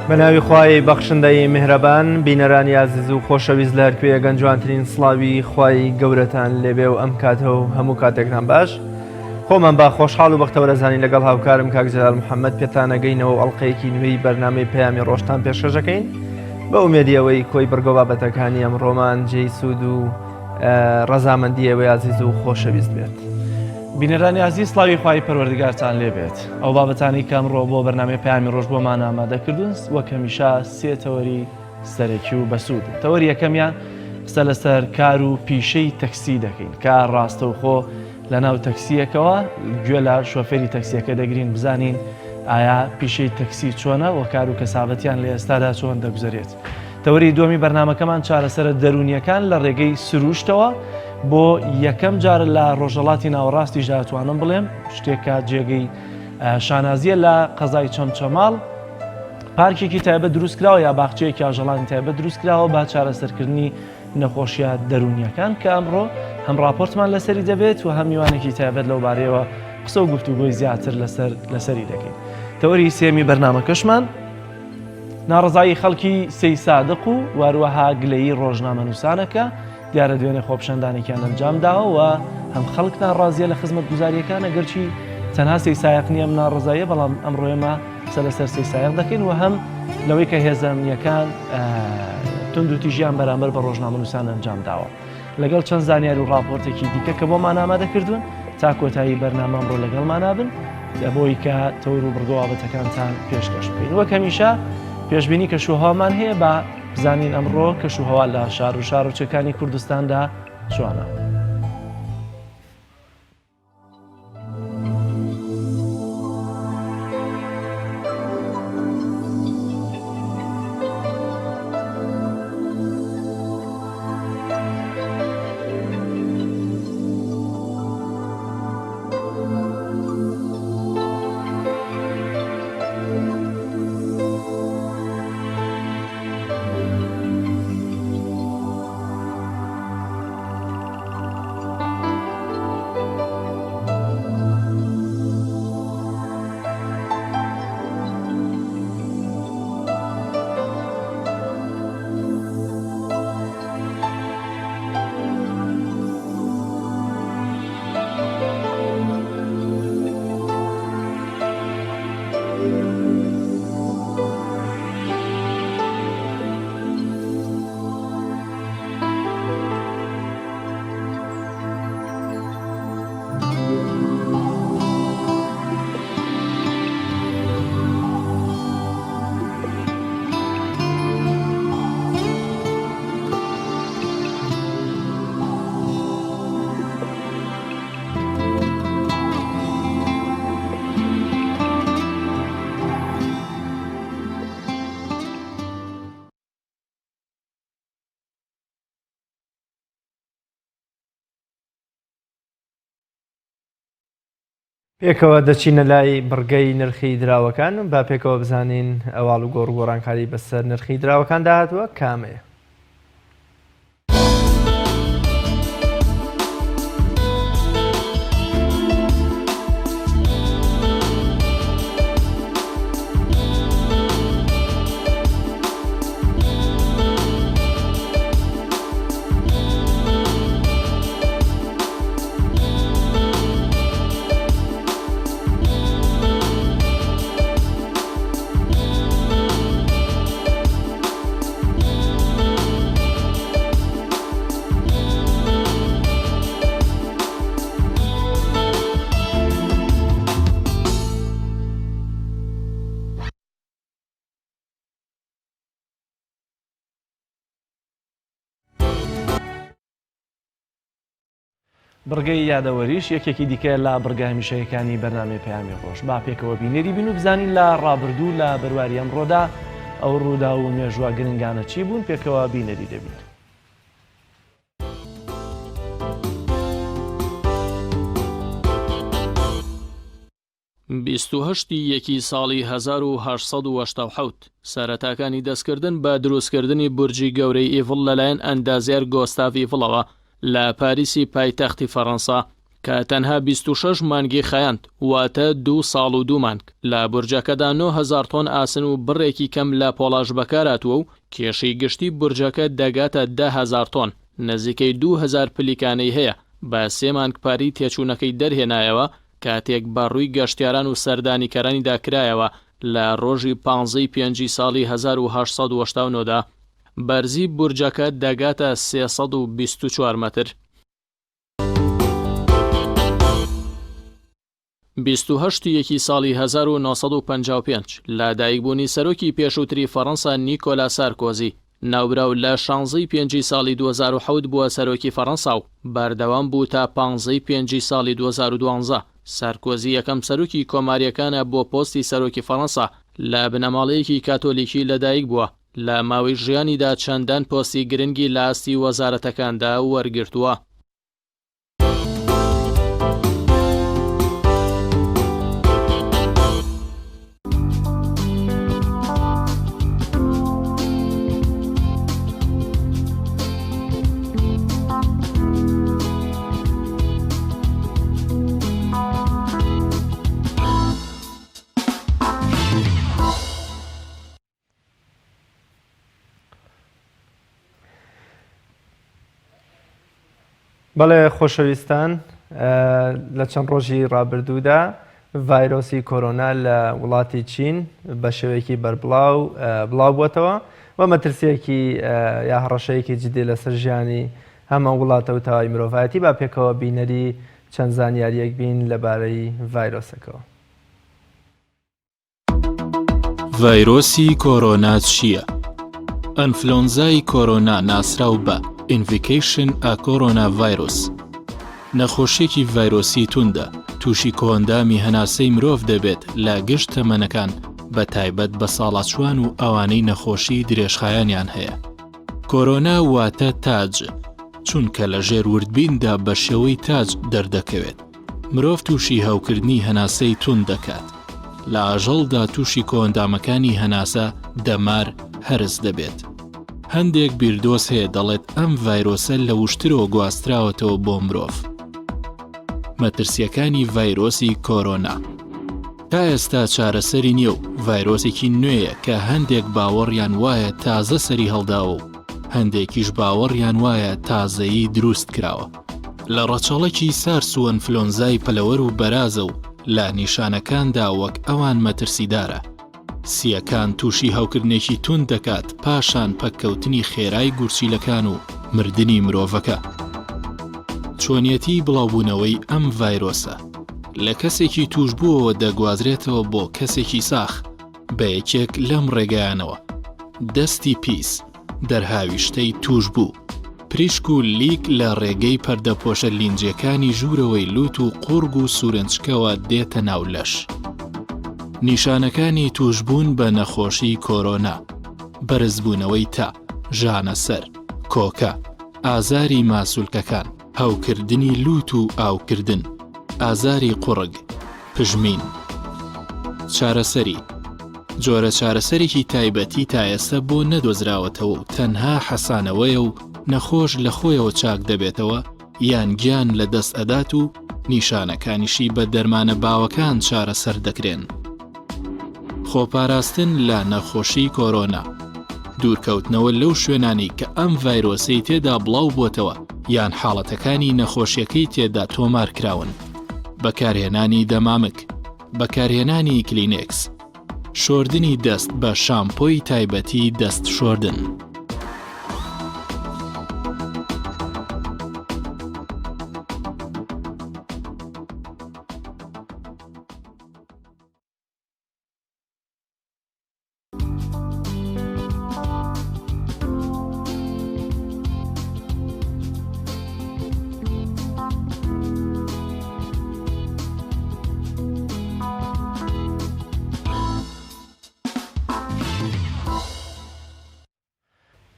بەناوی خوای بەخشندەی میهرەبان بینەرانی عزیز و خۆشەویست لە هەرکوێ گەنجوانترین سڵاوی خوای گەورەتان لێبێ و ئەم کاتە و هەموو کاتێکتان باش. خۆمان با خۆشحاڵ و بەختەوەرەزانی لەگەڵ هاوکارم کاک جەلال محەممەد پێتانەگەینەوە ئەڵلقەیەکی نوێی بەرنامەی پەیامی ڕۆژتان پێشکەشەکەین بە ئومێدیەوەی کۆی بەرگۆ بابەتەکانی ئەم ڕۆمان جێی سوود و ڕەزامەندیەوەی عزیز و خۆشەویست بێت. بینەرانی عزیز سڵاوی خوای پەروەردگارتان لێبێت. ئەو بابەتانی کەم ڕۆ بۆ بەرنامەی پەیامی ڕۆژ بۆمان ئامادەکردوون وەک هەمیشە سێ تەوەری سەرەکی و بەسوود. تەوەری یەکەمیان قسە لەسەر کار و پیشەی تەکسی دەکەین کە ڕاستەوخۆ لە ناو تەکسیەکەوە گوێ لە شۆفێری تەکسیەکە دەگرین بزانین ئایا پیشەی تەکسی چۆنە و کار و کەسابەتیان لە ئێستادا چۆن دەگوزارێت. تەوەری دووەمی بەرنامەکەمان چارەسەرە دەرونیەکان لە ڕێگەی سروشتەوە بۆ یەکەم جار لە ڕۆژهەڵاتی ناوەڕاستی ژاتوانم بڵێم شتێکە جێگەی شانازیە لە قەزای چەمچەماڵ پارکێکی تایبەت دروستکراوە یا باخچەیەکی ئاژەڵانی تایبەت دروستکراوە با چارەسەرکردنی نەخۆشیە دەرونیەکان کە ئەمڕۆ هەم راپۆرتمان لەسەری دەبێت و هەم میوانێکی تایبەت لەو بارەیەوە قسە و گفتوگۆی زیاتر لەسەری دەکەین. تەوەری سێمی بەرنامەکەشمان ناڕزایی خەڵکی سەی سادق و واروەها گلەیی ڕۆژنامە نووسانەکە دیارە دوێنێ خۆپشەندانێکیان ئەنجامداوە و هەم خەڵکتان ڕازیە لە خزمەت گوزاریەکان ئەگەرچی تەنها سەی سایق نییە ناڕزاییە بەڵام ئەمڕۆێمە لەسەر سەی سایق دەکەین و هەم لەوەی کە هێزانیەکان تند و تیژیان بەرامبەر بە ڕۆژنامە نووسان ئەنجامداوە لەگەڵ چەند زانیاری و راپۆرتێکی دیکە کە بۆمان ئامادەکردوون تا کۆتایی بەرنامەم ڕۆ لەگەڵمانابن بۆی کە تەور و بڕگەوابەتەکانتان پێشکەش بکەین. وەک هەمیشە پێشبینی کەشوهەوامان هەیە بە بزانین ئەمڕۆ کەشوهەوا لە شار و شارۆچەکانی کوردستاندا چۆنە. پێکەوە دەچینە لای بڕگەی نرخی دراوەکان با پێکەوە بزانین ئەواڵ و گۆڕگۆڕانکاری بەسەر نرخی دراوەکان داهاتوە کامەیە. بڕگەی یادەوەریش یەکێکی دیکە لە بڕگە هەمیشەیەکانی بەرنامەی پەیامی ڕۆژ با پێکەوە بینێری بین و بزانین لە ڕابردوو لە بەرواری ئەمڕۆدا ئەو ڕوودا و مێژووە گرنگانە چی بوون پێکەوە بینێری دەبین. بیستوهەشتی یەکی ساڵی 1970 سەرەتاکانی دەستکردن بە دروستکردنی بورجی گەورەی ئیڤڵ لەلایەن ئەندازیار گۆستاڤ ئیڤڵەوە لە پاریسی پایتەختی فەڕەنسا کە تەنها 26 مانگی خەیاند واتە 2 ساڵ و 2 مانگ لە بورجەکەدا 9,000 تۆن ئاسن و بڕێکی کەم لە پۆلاژ بەکاراتوە و کێشەی گشتی بورجەکە دەگاتە 10,000 تۆن نزیکەی 2,000 پلیکانەی هەیە بە 3 مانگ پاری تێچوونەکەی دەرهێنایەوە کاتێک بەڕووی گەشتیاران و سەردانیکەرانی داکرایەوە لە ڕۆژی 15 پێنجی ساڵی 1889دا بەرزی بورجەکە دەگاتە 324 مەتر. 28 ساڵی 1955 لە دایکبوونی سەرۆکی پێشووتری فەڕەنسا نیکۆلا سارکۆزی ناوبراو لە 16 پێنجی ساڵی 2007 بووە سەرۆکی فەڕەنسا و بەردەوام بوو تا 15 پێنجی ساڵی 2012. سارکۆزی یەکەم سەرۆکی کۆماریەکانە بۆ پۆستی سەرۆکی فەڕەنسا لە بنەماڵەیەکی کاتۆلیکی لەدایک بووە. لە ماوەی ژیانیدا چەندان پۆستی گرنگی لە ئاستی وەزارەتەکاندا وەرگرتووە. بەڵێ خۆشەویستان، لە چەند ڕۆژی ڕابردوودا ڤایرۆسی کۆرۆنا لە وڵاتی چین بە شێوەیەکی بڵاو بووەتەوە و مەترسیەکی یا هەڕەشەیەکی جدی لەسەر ژیانی هەمە وڵاتە و تاوای مرۆڤایەتی. با پێکەوە بینەری چەند زانیاریەک بین لەبارەی ڤایرۆسەکەەوە. ڤایرۆسی کۆرۆنا چییە؟ ئەنفلۆنزای کۆرۆنا ناسراو بە ئینڤیکیشن ئا کۆرۆنا ڤایرۆس نەخۆشیێکی ڤایرۆسی توندە تووشی کۆندامی هەناسەی مرۆڤ دەبێت لە گشت تەمەنەکان بە تایبەت بە ساڵاتچوان و ئەوانەی نەخۆشی درێژخایانیان هەیە. کۆرۆنا واتە تاج چونکە لە ژێر وردبیندا بە شێوەی تاج دەردەکەوێت. مرۆڤ تووشی هەوکردنی هەناسەی تون دەکات. لە ئاژەڵدا تووشی کۆندامەکانی هەناسە دەمار هەرس دەبێت. هەندێک بیردۆز هەیە دەڵێت ئەم ڤایرۆسە لە وشترەوە گواستراوەتەوە بۆ مرۆڤ. مەترسیەکانی ڤایرۆسی کۆرۆنا تا ئێستا چارەسەری نییە و ڤایرۆسێکی نوێیە کە هەندێک باوەڕیان وایە تازە سەری هەڵداوە و هەندێکیش باوەڕیان وایە تازەیی دروست کراوە. لە ڕەچەڵێکی سارس و ئەنفلۆنزای پەلەوەر و بەرازە و لە نیشانەکاندا وەک ئەوان مەترسیدارە. سیەکان تووشی هەوکردنێکی تون دەکات پاشان پەککەوتنی خێرای گورچیلەکان و مردنی مرۆڤەکە. چۆنیەتی بڵاوبوونەوەی ئەم ڤایرۆسە لە کەسێکی توش بووەوە دەگوازرێتەوە بۆ کەسێکی ساخ بە یەکێک لەم ڕێگەیانەوە: دەستی پیس، دەرهاویشتەی توش بوو، پریشک و لیک لە ڕێگەی پەردەپۆشە لینجەکانی ژوورەوەی لوت و قورگ و سوورنجکەوە دێتە ناو لەش. نیشانەکانی توشبوون بە نەخۆشی کۆرۆنا: بەرزبوونەوەی تا، ژانەسەر، کۆکە، ئازاری ماسوولکەکان، هەوکردنی لوت و ئاوکردن، ئازاری قوڕگ، پژمین. چارەسەری جۆرە چارەسەرێکی تایبەتی تا ئێستا بۆ نەدۆزراوەتەوە و تەنها حەسانەوەیە و نەخۆش لە خۆیەوە چاک دەبێتەوە یان گیان لە دەست ئەدات و نیشانەکانیشی بە دەرمانە باوەکان چارەسەر دەکرێن. خۆپاراستن لە نەخۆشی کۆرۆنا: دوورکەوتنەوە لەو شوێنانی کە ئەم ڤایرۆسەی تێدا بڵاو بووتەوە یان حاڵەتەکانی نەخۆشیەکەی تێدا تۆمار کراون، بەکارهێنانی دەمامک، بەکارهێنانی کلینێکس، شۆردنی دەست بە شامپۆی تایبەتی دەست شۆردن.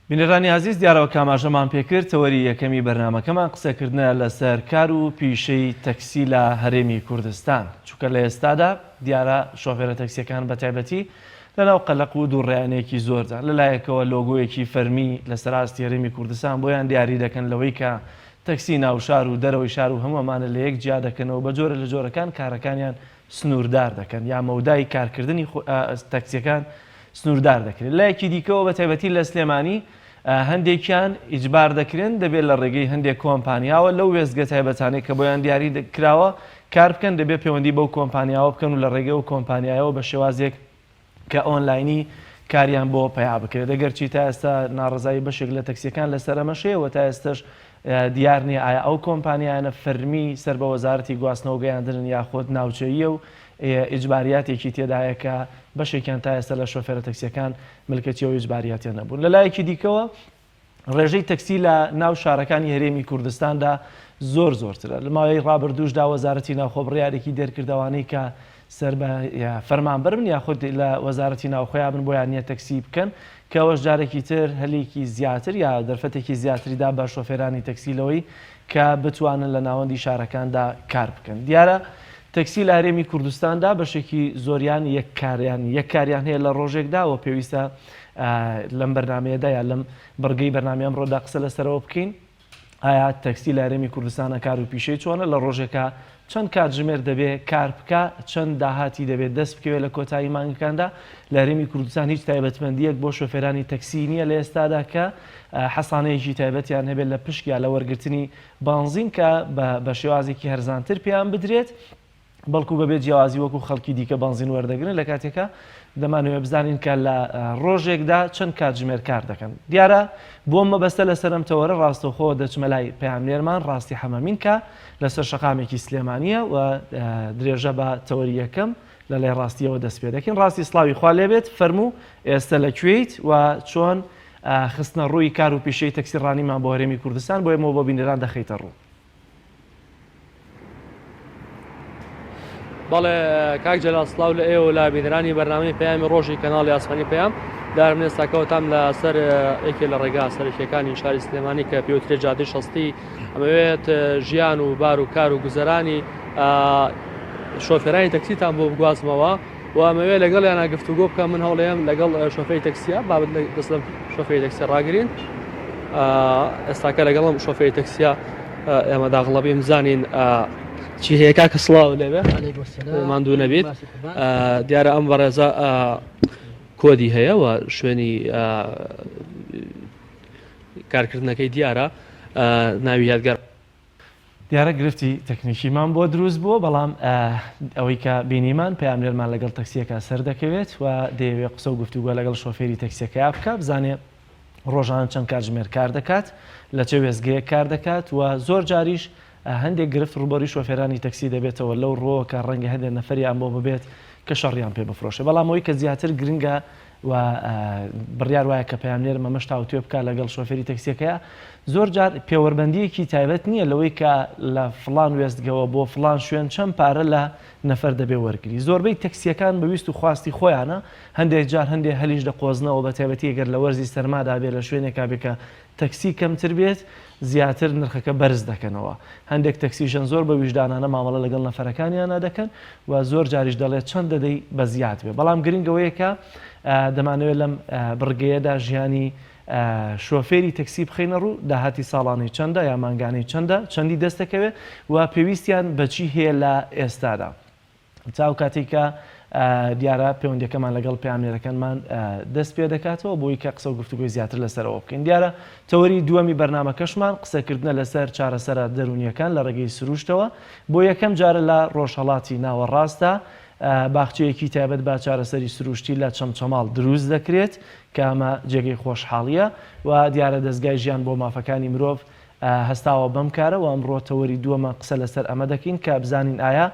بینەرانی عزیز، دیارەوە کاماژەمان پێکرد تەوەری یەکەمی بەرنامەکەمان قسەکردنە لەسەر کار و پیشەی تەکسی لە هەرێمی کوردستان. چونکە لە ئێستادا دیارە شۆفێرە تەکسیەکان بە تایبەتی لەناو قەلەق و دووڕێیانەیەکی زۆردا لەلایەکەوە لۆگۆیەکی فەرمی لەسەر ئاستی هەرێمی کوردستان بۆیان دیاری دەکەن لەوەی کە تەکسی ناو شار و دەرەوەی شار و هەمووەمانە لە یەک جیا دەکەنەوە بە جۆرە لە جۆرەکان کارەکانیان سنووردار دەکەن یا مەودای کارکردنی تەکسیەکان سنووردار دەکرێت لایەکی دیکەەوە بە تایبەتی لە سلێمانی هەندێکیان ئیجبار دەکرێن دەبێت لە ڕێگەی هەندێک کۆمپانیاوە لەو وێزگە تایبەتانەی کە بۆیان دیاری کراوە کار بکەن دەبێت پەیوەندی بەو کۆمپانیاوە بکەن و لە ڕێگەی و کۆمپانیایەوە بە شێوازێک کە ئۆنلاینی کاریان بۆ پیا بکرێت دەگەرچی تا ئێستا ناڕزایی بەشێک لە تەکسیەکان لەسەرەمەشەیەوە تا ئێستش دیار نیە ئایا ئەو کۆمپانیانە فەرمی سەر بە وەزارەتی گواستنەوە گەیاندن یاخۆت ناوچەیە و ئیجباریاتێکی تێدایە کە بەشێکیان تا ئێستا لە شۆفێرە تەکسیەکان ملکەتی و ئیجباریاتیان نەبوون لە لایەکی دیکەوە ڕێژەی تەکسی لە ناو شارەکانی هەرێمی کوردستاندا زۆرترە لە ماوەی ڕابردووشدا وەزارەتی ناوخۆ بڕیارێکی دەرکردوانەی کە سەر بە فەرمانبەر بن یاخود لە وەزارەتی ناوخۆیان بن بۆیان نییە تەکسی بکەن کە ئەوەش جارێکی تر هەلێکی زیاتر یا دەرفەتێکی زیاتریدا بە شۆفێرانی تەکسیلەوەی کە بتوانن لە ناوەندی شارەکاندا کار بکەن دیارە تەکسی لە هەرێمی کوردستاندا بەشێکی زۆریان یەککاریان هەیە لە ڕۆژێکدا و پێویستە لەم بەرنمەیەدا یا لەم بڕگەی بەرنامیان ڕۆدا قسە لەسەرەوە بکەین ئایا تەکسی لە هەرێمی کوردستانە کار و پیشەی چۆنە لە ڕۆژێکە چەند کاتژمێر دەبێت کار بکە چەند داهاتی دەبێت دەست بکەوێت لە کۆتایی مانگەکاندا لە هەرێمی کوردستان هیچ تایبەتمەندیەک بۆ شۆفێرانی تەکسی نییە لە ئێستادا کە حەسانەیەکی تایبەتیان هەبێت لە پشکیا لە وەرگرتنی بانزین کە بە شێوازێکی هەرزانتر پێیان بدرێت بەڵکو بەبێت جیاوازی وەکو خەڵکی دیکە بانزین وەردەگرن لە کاتێکە دەمانوێت بزانین کە لە ڕۆژێکدا چەند کاتژمێر کار دەکەن دیارە بۆ مەبەستە لە سەرمتەوەرە ڕاستەوخۆ دەچمە لای پەیامنێرمان ڕاستی حەمەمین کە لەسەر شەقامێکی سلێمانیە و درێژە بە تەوەری یەکەم لە لای ڕاستیەوە دەست پێ دەکەین ڕاستی سڵاوی خوا لێبێت فەرموو ئێستا لەکوێیت و چۆن خستنە ڕووی کار و پیشەی تەکسی ڕانیمان بۆ هەرێمی کوردستان بۆ ئێمە بۆ بینەران دەخەیتە ڕوو بەڵێ کاک جەلال سڵاو لە ئێوە لە بینەرانی بەرنامەی پەیامی ڕۆژی کەناڵی ئاسمانی پەیام دارم ئێستاکەوتام لە سەر یەکێ لە ڕێگا سەرکیەکانی شاری سلێمانی کە پێوترێ جادەی شەستی ئەمەوێت ژیان و بار و کار و گوزەرانی شۆفێرانی تەکسیتان بۆ بگوازمەوە و ئەمەوێت لەگەڵیانە گفتوگۆ بکەم من هەوڵەیەم لەگەڵ شۆفێری تەکسیە بابەت دەست لە شۆفێری تەکسی ڕاگرین ئێستاکە لەگەڵم شۆفێری تەکسیە ئێمە داغڵەبی بزانین چی هەیە کاکە سڵاو لێبێ ماندوو نەبیت دیارە ئەم بەڕێزە کۆدی هەیە و شوێنی کارکردنەکەی دیارە ناوی یادگار دیارە گرفتی تەکنیکیمان بۆ دروست بووە بەڵام ئەوەی کە بینیمان پەیامنێرمان لەگەڵ تەکسیەکە سەر دەکەوێت و دەیەوێت قسە و گفتوگۆ لەگەڵ شۆفێری تەکسیەکە بکە بزانێ ڕۆژان چەند کاتژمێر کار دەکات لە چه وێزگەیە کار دەکات و زۆر جاریش هەندێک گرفت ڕوبەری شۆفێرانی تەکسی دەبێتەوە لەو ڕۆ کە ڕەنگە هەندێک نەفەریان بۆ ببێت کە شەڕیان پێ بفرۆشێ بەڵام ئەوەی کە زیاتر گرنگە و بڕیار وایە کە پەیامنێر مەمەش تاوتوێ بکە لەگەڵ شۆفێری تەکسیەکەیە زۆر جار پێوەربەندیەکی تایبەت نییە لەوەی کە لە فڵان وێستگەوە بۆ فڵان شوێن چەند پارە لە نەفەر دەبێ وەرگری زۆربەی تەکسیەکان بەویست و خواستی خۆیانە هەندێک جار هەندێک هەلیش دەقۆزنەوە بە تایبەتی ئەگەر لە وەرزی سەرمادا بێت لە شوێنێکا بێت کە تەکسی کەمتر بێت زیاتر نرخەکە بەرز دەکەنەوە هەندێک تەکسیشن زۆر بە ویژدانانە مامەڵە لەگەڵ نەفەرەکانیانە دەکەن و زۆر جاریش دەڵێت چەند دەدەی بە زیات بێ بەڵام گرنگەوەیە کە دەمانەوێت لەم بڕگەیەدا ژیانی شۆفێری تەکسی بخینە ڕوو داهاتی ساڵانەی چەندە یا مانگانەی چەندە چەندی دەست دەکەوێت و پێویستیان بەچی هەیە لە ئێستادا چاو کاتێککە دیارە پەیوەندیەکەمان لەگەڵ پەیامنێرەکانمان دەست پێ دەکاتەوە بۆی کە قسە و گفتوگۆی زیاتر لەسەرەوە بکەین دیارە تەوەری دووەمی بەرنامەکەشمان قسەکردنە لەسەر چارەسەرە دەرونیەکان لە ڕێگەی سروشتەوە بۆ یەکەم جارە لە ڕۆژهەڵاتی ناوەڕاستە باخچەیەکی تایبەت با چارەسەری سروشتی لە چەمچەماڵ دروست دەکرێت کە ئەمە جێگەی خۆشحاڵیە و دیارە دەستگای ژیان بۆ مافەکانی مرۆڤ هەستاوە بەم کارە و ئەمڕۆ تەوەری دووەمە قسە لەسەر ئەمە دەکەین کە بزانین ئایا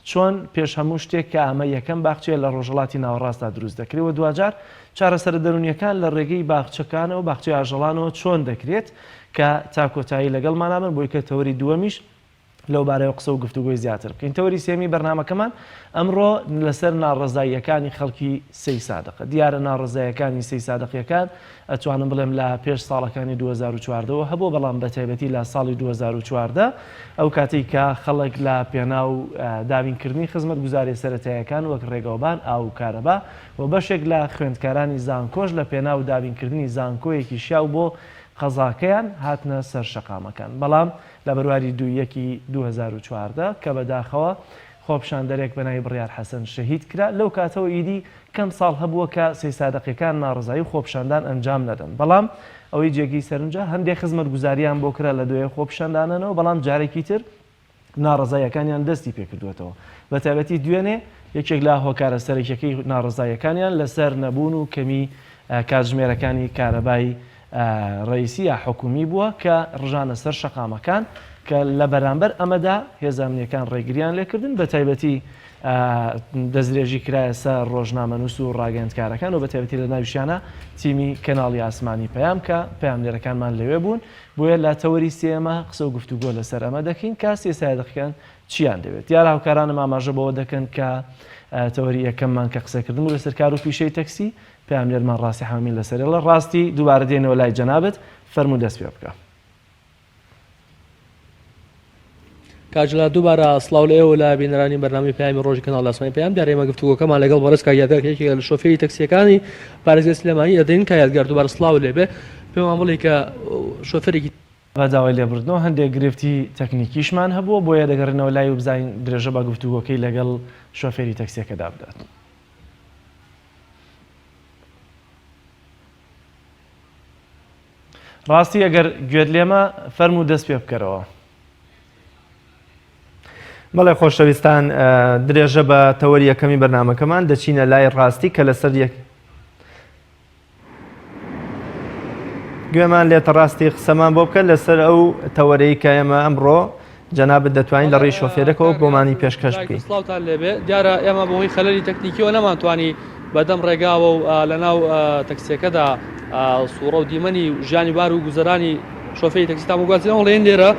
چۆن پێش هەموو شتێک کە ئەمە یەکەم باخچەیە لە ڕۆژهەڵاتی ناوەڕاستدا دروست دەکرێت و دوجار چارەسەرە دەرونیەکان لە ڕێگەی باخچەکانەوە باخچەی ئاژەڵانەوە چۆن دەکرێت کە تا کۆتایی لەگەڵمانامن بۆی کە تەوەری دووەمیش لەو بارەوە قسە و گفتوگۆی زیاتر بکەین تەوەری سێمی بەرنامەکەمان ئەمڕۆ لەسەر ناڕەزاییەکانی خەڵکی سەی سادقە دیارە ناڕەزاییەکانی سەی سادقیەکان ئەتوانم بڵێم لە پێش ساڵەکانی 2014ەوە هەبوو بەڵام بە تایبەتی لە ساڵی 2014 ئەو کاتێک کە خەڵک لە پێناو دابینکردنی خزمەت گوزاری سەرەتاییەکان وەک ڕێگەوبان ئاو و کارەبا و بەشێک لە خوێندکارانی زانکۆش لە پێناو دابینکردنی زانکۆیەکی شیاو بۆ قەزاکەیان هاتنە سەر شەقامەکان. بەڵام لە بەرواری 2014 کە بەداخەوە خۆپشاندەرێک بەناوی بڕیار حەسەن شەهید کرا. لەو کاتەوە ئیدی کەم ساڵ هەبووە کە سێ سادەقیەکان ناڕزایی خۆپشاندان ئەنجام نەدەن. بەڵام ئەوەی جێگی سەرنجە هەندێک خزمەت گوزاریان بۆ کرا لە دوێ خۆپشاندانەوە، بەڵام جارێکی تر ناڕزایەکانیان دەستی پێکردوێتەوە. بە تایبەتی دوێنێ یەکێک لا هۆکارە سەرەکیەکەی ناڕزایەکانیان لەسەر نەبوون و کەمی کاتژمێرەکانی کارەبای ڕئیسی یا حکومی بووە کە ڕژانە سەر شەقامەکان کە لە بەرامبەر ئەمەدا هێزانیەکان ڕێگریان لێکردن. بە تایبەتی دەستدرێژی کرایە سەر ڕۆژنامەنووس و ڕاگەندکارەکان و بە تایبەتی لە ناویشیانە تیمی کەناڵی ئاسمانی پەیام کە پەیامنێرەکانمان لەوێ بوون. بۆیە لە تەوەری سێمە قسە و گفتوگۆ لەسەر ئەمە دەکەین کە سێ سادەقیەکان چیان دەوێت. دیارە هاوکارانم ئاماژە بەوە دەکەن کە تەوەری یەکەممان کە قسەکردن و لەسەر کار و پیشەی تەکسی پەیامنێرمان ڕاستی حامی لەسەرێڵە ڕاستی دووبارە دێنەوە لای جەنابەت فەرموو دەست پێ بکە. کاجلا دووبارە سڵاو لە ئێوە لە بینەرانی بەرنامی پەیامی ڕۆژی کەناڵ ئاسمانی پەیام دارێمە گفتوگۆکەمان لەگەڵ بەڕێز کاگیادگارێکی لە شۆفێری تەکسیەکانی پارێزگای سلێمانی ئەدەین کاگیادگار دووبارە سڵاو لێبێ پێمان بڵێ کە شۆفێرێکی بەداوای لێبردنەوە هەندێک گرفتی تەکنیکیشمان هەبووە بۆیە دەگەڕێنەوە لای و بزانین درێژە بە گفتوگۆکەی لەگەڵ شۆفێری تەکسیەکەدا بدات. ڕاستی ئەگەر گوێت لێمە فەرموو دەست پێ بکەرەوە. بەڵێ خۆشەویستان درێژە بە تەوەری یەکەمی بەرنامەکەمان دەچینە لای ڕاستی کە لەسەر گوێمان لێتە ڕاستی قسەمان بۆ بکە لەسەر ئەو تەوەرەی کە ئێمە ئەمڕۆ جەنابەت دەتوانین لە ڕێی شۆفێرەکەەوە بۆمانی پێشکەش بکەین. سڵاوتان لێبێ دیارە ئێمە بەهۆی خەلەری تەکنیکیەوە نەمانتوانی بەدەم ڕێگاوە و لەناو تەکسیەکەدا سوورە و دیمەنی ژیانی بار و گوزەرانی شۆفێری تەکسی تاموگوازیەوە لێن لێرە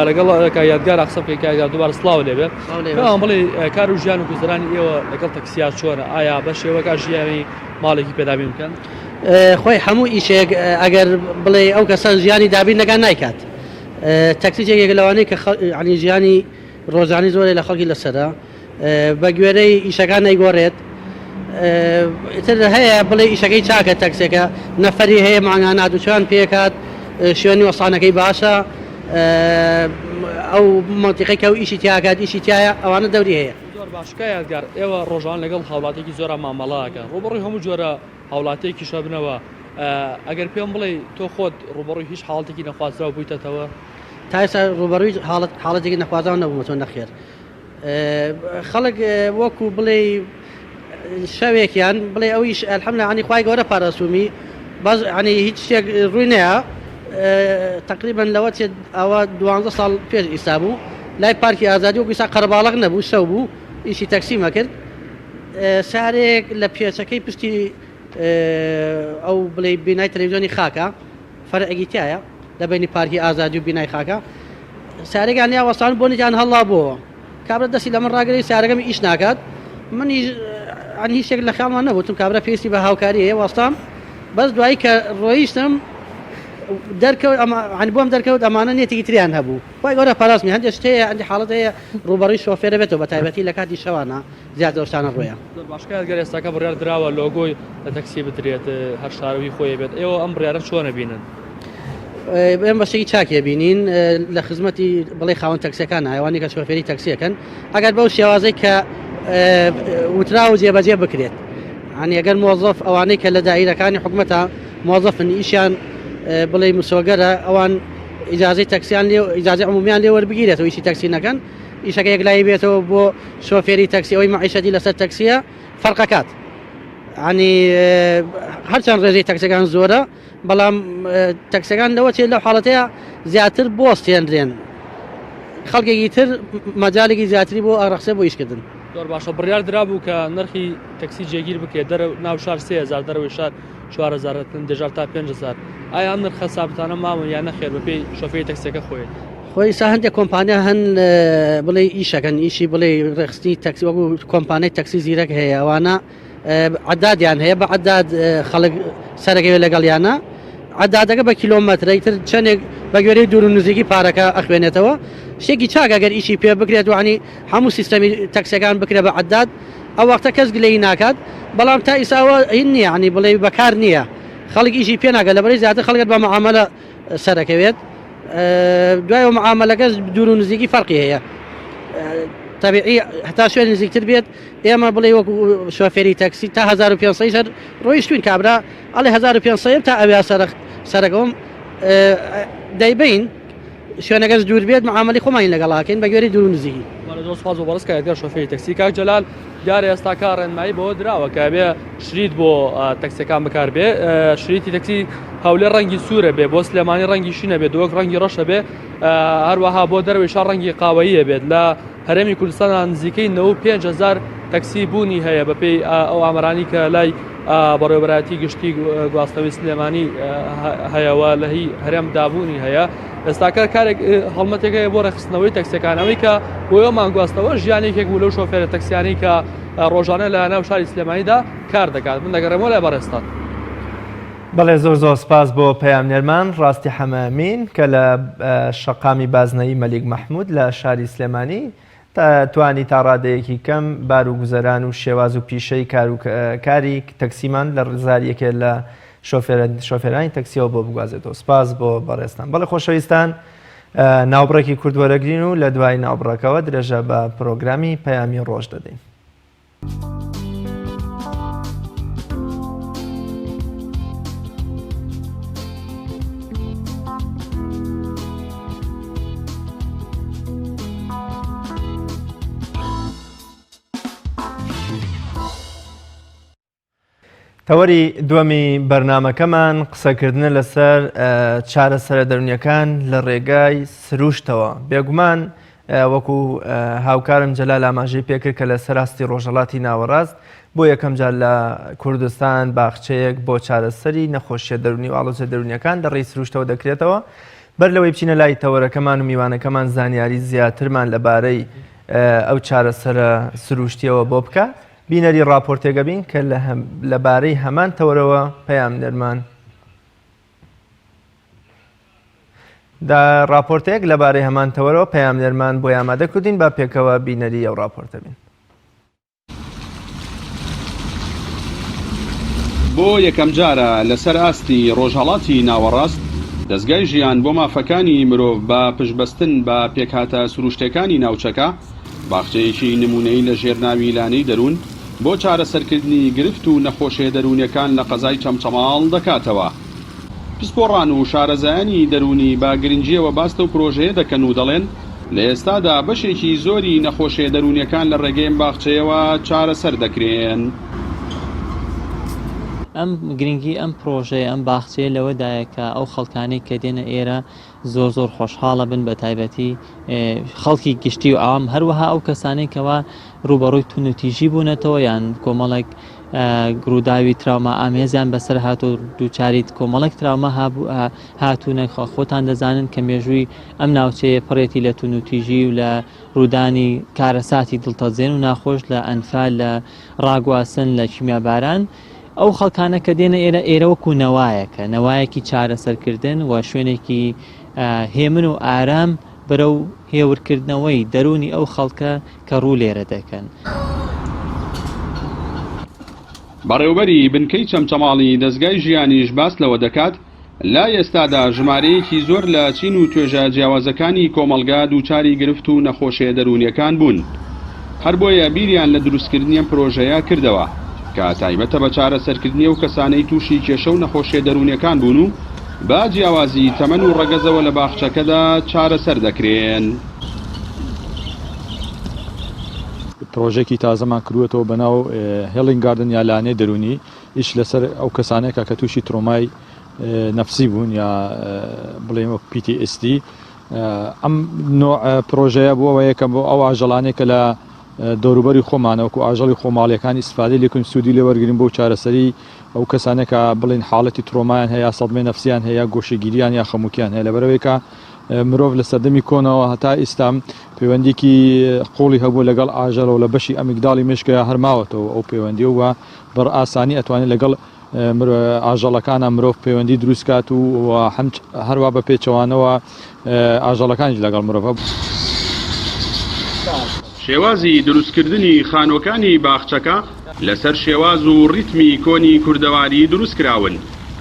لەگەڵ یادگار قسە بکەین کە دووبارە سڵاو لێبێ بڵێ کار و ژیان و گوزەرانی ئێوە لەگەڵ تەکسیا چۆنە؟ ئایا بە شێوەکە ژیانی ماڵێکی پێدابین بکەن؟ خۆی هەموو ئیشێک ئەگەر بڵێ ئەو کەسە ژیانی دابین نەگان نایکات. تەکسیجێک لەوانەیە کە عنی ژیانی ڕۆژانی زۆرێ لە خەڵکی لەسەرە بە گوێرەی ئیشەکان نەیگۆڕێت. تر هەیە بڵێ ئیشەکەی چاکە تەکسێکە نەفەری هەیە ماگان نادوچوان پێکات شوێنی وەسانەکەی باشە ئەو منتیقی کە و ئیشی تیاکات ئیشی تایە ئەوانە دەوری هەیە. زۆر باشکە یادگار ئێوە ڕۆژان لەگەڵ هاوڵاتێکی زۆرە مامەڵاکە ڕوبڕووی هەموو جۆرە هاوڵاتێکی شەبنەوە ئەگەر پێم بڵێ تۆ خۆت ڕوبڕووی هیچ حاڵاتێکی نەخوازراوە بوویتەوە؟ تا ئێستا ڕوبەڕووی حاڵەتێکی نەخوازراوە نەبوومەوە نەخێر. خەڵک وەکو بڵێ شەوێکیان بڵێ ئەویش ئەلحەمدوللا عنی خوای گەورە پارەسومی باز عنی هیچ شتێک ڕووی نییە. تقریبا لەوە ئەوە 12 ساڵ پێش ئیسا بوو لای پارکی ئازادی وەکو ئیسا قەرباڵغ نەبوو شەو بوو ئیشی تەکسی مەکرد. سارێک لە پێچەکەی پشتی ئەو بڵێ بینای تەلەڤیزیۆنی خاکە فەرعێکی تایە لە بینی پارکی ئازادی و بینای خاکە سارێکیان یا وەستان بۆ نجان هەڵا بووە کابرا دەستی لە من ڕاگەری سارەکەمی ئیش ناکات. منی ئەن هیچ شتێک لە خاڵمان نەبووتم کابرا پێویستی بە هاوکاری هەیە وەستام بەس دوایی کە ڕۆیشتم دەرکەوت ئەمە بۆم دەرکەوت ئەمانە نێتێکی تریان هەبوو وای گەورە پاراسمی هەندێک شتەیە ئەندی حاڵەت هەیە ڕوبەڕووی شۆفێرە بێتەوە بە تایبەتی لە کاتی شەوانە زیاتر شتانە ڕۆیە. باشکە یادگار ئێستاکە بڕیار دراوە لۆگۆی لە تەکسی بدرێت هەر شاروی خۆی بێت ئێوە ئەم بڕیارە چۆنە بینن؟ ئێمە بەشێکی چاکێ بینین لە خزمەتی بڵێ خاوەن تەکسیەکان ئەوانی کە شۆفێری تەکسیەکەن ئەگەر بەو شێوازەی کە وترا و جێبەجێ بکرێت عنی ئەگەر مۆزەف ئەوانەی کە لە دائیرەکانی حکومەتە مۆزەفن ئیشیان بڵێ مسۆگەرە ئەوان ئیجازەی تەکسیان لێ ئیجازەی عمومیان لێ وەربگیرێتەوە ئیشی تەکسی نەکەن ئیشەکە یەکلایی بێتەوە بۆ شۆفێری تەکسی ئەوەی مەعیشەتی لەسەر تەکسیە فەرقەکات. عنی هەرچەند ڕێژەی تەکسەکان زۆرە بەڵام تەکسەکان لەوە چێت لەو حاڵەتەیە زیاتر بۆستێنرێن خەڵکێکی تر مەجالێکی زیاتری بۆ ئاڕەخسە بۆ ئیشکردن. زۆر باشە بڕیار درابوو کە نرخی تەکسی جێگیر بکرێت ناو شار 3000 دەرەوەی شار 4000 دەژار تا 5000 ئایا ئەم نرخە سابتانە مامون یان نەخێر بەپێی شۆفێری تەکسیەکە خۆی خۆی سا هەندێک کۆمپانیا هەن بڵێ ئیشەکەن ئیشی بڵێ ڕێخستی تەکسی وەکو کۆمپانیای تەکسی زیرەک هەیە ئەوانە عەدادیان هەیە بە عەداد خەڵک سەرەکەوێ لەگەڵیانە عەدادەکە بە کیلۆمەترە ئیتر چەندێک بە گوێرەی دوور و نزیکی پارەکە ئەخوێنێتەوە شتێکی چاک ئەگەر ئیشی پێ بکرێت وانی هەموو سیستەمی تەکسیەکان بکرێت بە عەداد ئەو وەختە کەس گلەی ناکات بەڵام تا ئیساوە هین نییە عنی بڵێ بەکار نییە خەڵک ئیشی پێ ناگە لەبەرەی زیاتر خەڵکت بە مەعامەلە سەرەکەوێت دوای معاملەکە دوور و نزیکی فەرقی هەیە طبیعی هەتا شوێن نزیکتر بێت ئێمە بڵێ وەکو شۆفێری تەکسی تا 1500 ڕۆیشتوین کابرا ئەڵێ 1500 تا ئەویا سەرەکەم دەیبین شوێنەکەس دوور بێت معاملی خۆمانی لەگەڵاکەین بە گوێری دوور و نزیکی دۆسپاز و بەڕست کاتگەر شۆفێری تەکسی کاک جەلال دیارە ئێستا کار ڕێنمایی بۆ دراوە کە بێ شریت بۆ تەکسیەکان بکار بێ شریتی تەکسی هەولێ ڕەنگی سوورە بێ بۆ سلێمانی ڕەنگی شینە بێت دۆک ڕەنگی ڕەشە بێ هەروەها بۆ دەروێشا ڕەنگی قاوەیە بێت لە هەرێمی کوردستان نزیکەی 95,000 تەکسی بوونی هەیە بەپێی ئەو ئامرانی کە لای بەڕێوەبەتی گشتی گواستنەوەی سلێمانی هەیەوە لە هی هەرێم دابوونی هەیە ئێستاکە کارێک هەڵمەتێکەیە بۆ ڕێخستنەوەی تەکسیەکانەوەی کە بۆیەمان گواستەوە ژیانێکێک بوو لەو شۆفێرە تەکسیانی کە ڕۆژانە لە ناو شاری سلێمانیدا کار دەکات من دەگەڕێمەوە لای بەڕێستان بەڵێ زۆر سپاس بۆ پەیامنێرمان ڕاستی حەمامین کە لە شەقامی بازنەیی مەلیک مەحموود لە شاری سلێمانی توانی تا ڕادەیەکی کەم بار و گوزەران و شێواز و پیشەی کاری تەکسیمان لە ڕزاریەکێ لە شۆفێرانی تەکسیەوە بۆ بگوازێتەوە سپاس بۆ بەڕێستان بەڵێ خۆشەویستان ناوبڕێکی کوردوەرەگرین و لە دوای ناوبڕەکەەوە درێژە بە پرۆگرامی پەیامی ڕۆژ دەدەین. تەوەری دووەمی بەرنامەکەمان قسەکردنە لەسەر چارەسەرە دەرونیەکان لە ڕێگای سروشتەوە بێگومان وەکو هاوکارم جەلال ئاماژەی پێکرد کە لە سەراستی ڕۆژهەڵاتی ناوەڕاست بۆ یەکەم جار لە کوردستان باخچەیەک بۆ چارەسەری نەخۆشیە دەرونی و ئاڵۆزە دەرونیەکان لە ڕێی سروشتەوە دەکرێتەوە بەر لەوەی بچینە لای تەوەرەکەمان و میوانەکەمان زانیاری زیاترمان لەبارەی ئەو چارەسەرە سروشتیەوە بۆ بکە بینەری راپۆرتێگە بین کە لەبارەی هەمان تەوەرەوە پەیامنێرمان دا راپۆرتێک لەبارەی هەمان تەوەرەوە پەیامنێرمان بۆ ئامادە کردین با پێکەوە بینەری ئەو راپۆرتە بین. بۆ یەکەم جارە لەسەر ئاستی ڕۆژهەڵاتی ناوەڕاست دەستگای ژیان بۆ مافەکانی مرۆڤ بە پشبەستن بە پێکهاتە سروشتەکانی ناوچەکە باخچەیەکی نمونەی لە ژێرناوی لانەی دەروون بۆ چارەسەرکردنی گرفت و نەخۆشیە دەرونیەکان لە قەزای چەمچەماڵ دەکاتەوە. پسپۆڕان و شارەزایانی دەرونی با گرنگیەوە باستە و پرۆژەیە دەکەن و دەڵێن لە ئێستادا بەشێکی زۆری نەخۆشیە دەرونیەکان لە ڕێگەیم باخچەیەوە چارەسەر دەکرێن. ئەم گرنگی ئەم پرۆژەیە ئەم باخچەیە لەوەدایە کە ئەو خەڵکانەی کە دێنە ئێرە زۆر خۆشحاڵە بن بە تایبەتی خەڵکی گشتی و ئەوام هەروەها ئەو کەسانەی کەوا ڕوبەڕووی تونوتیژی بوونەتەوە یان کۆمەڵێک گروداوی تراومە ئامێزیان بەسەر هاتۆ دووچاریت کۆمەڵێک تراومە هاتوونە خۆتان دەزانن کە مێژووی ئەم ناوچەیە پڕێتی لە تونوتیژی و لە ڕوودانی کارەساتی دڵتەزێن و ناخۆش لە ئەنفال لە ڕاگواسن لە کیمیاباران ئەو خەڵکانە کە دێنە ئێرە وەکو نەوایەکە نەوایەکی چارەسەرکردن و شوێنێکی هێمن و ئارام بەرەو هێورکردنەوەی دەرونی ئەو خەڵکە کە ڕوو لێرە دەکەن. بەڕێوبەری بنکەی چەمچەماڵی دەستگای ژیانیش باس لەوە دەکات لای ئێستادا ژمارەیەکی زۆر لە چین و توێژە جیاوازەکانی کۆمەلگا دووچاری گرفت و نەخۆشیە دەرونیەکان بوون. هەر بۆیە بیریان لە دروستکردنی پرۆژەیە کردەوە کە تایبەتە بە چارەسەرکردنی و کەسانەی تووشی کێشە و نەخۆشیە دەرونیەکان بوون و با جیاوازی تەمەن و ڕەگەزەوە لە باخچەکەدا چارەسەر دەکرێن. پرۆژێکی تازەمان کروێتەوە بەناو هێڵین گاردن یا لانێ دەرونی ئیش لەسەر ئەو کەسانێکە کە تووشی ترۆمای نەفسی بوون یا بڵێم PTSD. ئەم نوع پرۆژەیە بووەوە یەکەم بۆ ئەو ئاژەڵانێکە لە دەوروبەری خۆمانەوەکو ئاژەڵی خۆماڵیەکانی استفادەی لێکن سوودی لێ وەرگرین بۆ چارەسەری ئەو کەسانێکە بڵین حاڵەتی ترۆمایان هەیە سەدمەی نەفسیان هەیە گۆشەگیریان یا خەموکیان هەیە لەبەرەوەیکە مرۆڤ لە سەردەمی کۆنەوە هەتا ئێستا پەیوەندیکی قوڵی هەبوو لەگەڵ ئاژەڵەوە لە بەشی ئەمیگداڵی مشکەیە هەرماوەتەوە ئەو پەیوەندی وە بەڕ ئاسانی ئەتوانێت لەگەڵ ئاژەڵەکانە مرۆڤ پەیوەندی دروستکات و هەروە بە پێچەوانەوە ئاژەڵەکانیش لەگەڵ مرۆڤ. شێوازی دروستکردنی خانۆکانی باخچەکە لەسەر شێواز و ڕیتمی کۆنی کوردەواری دروست کراون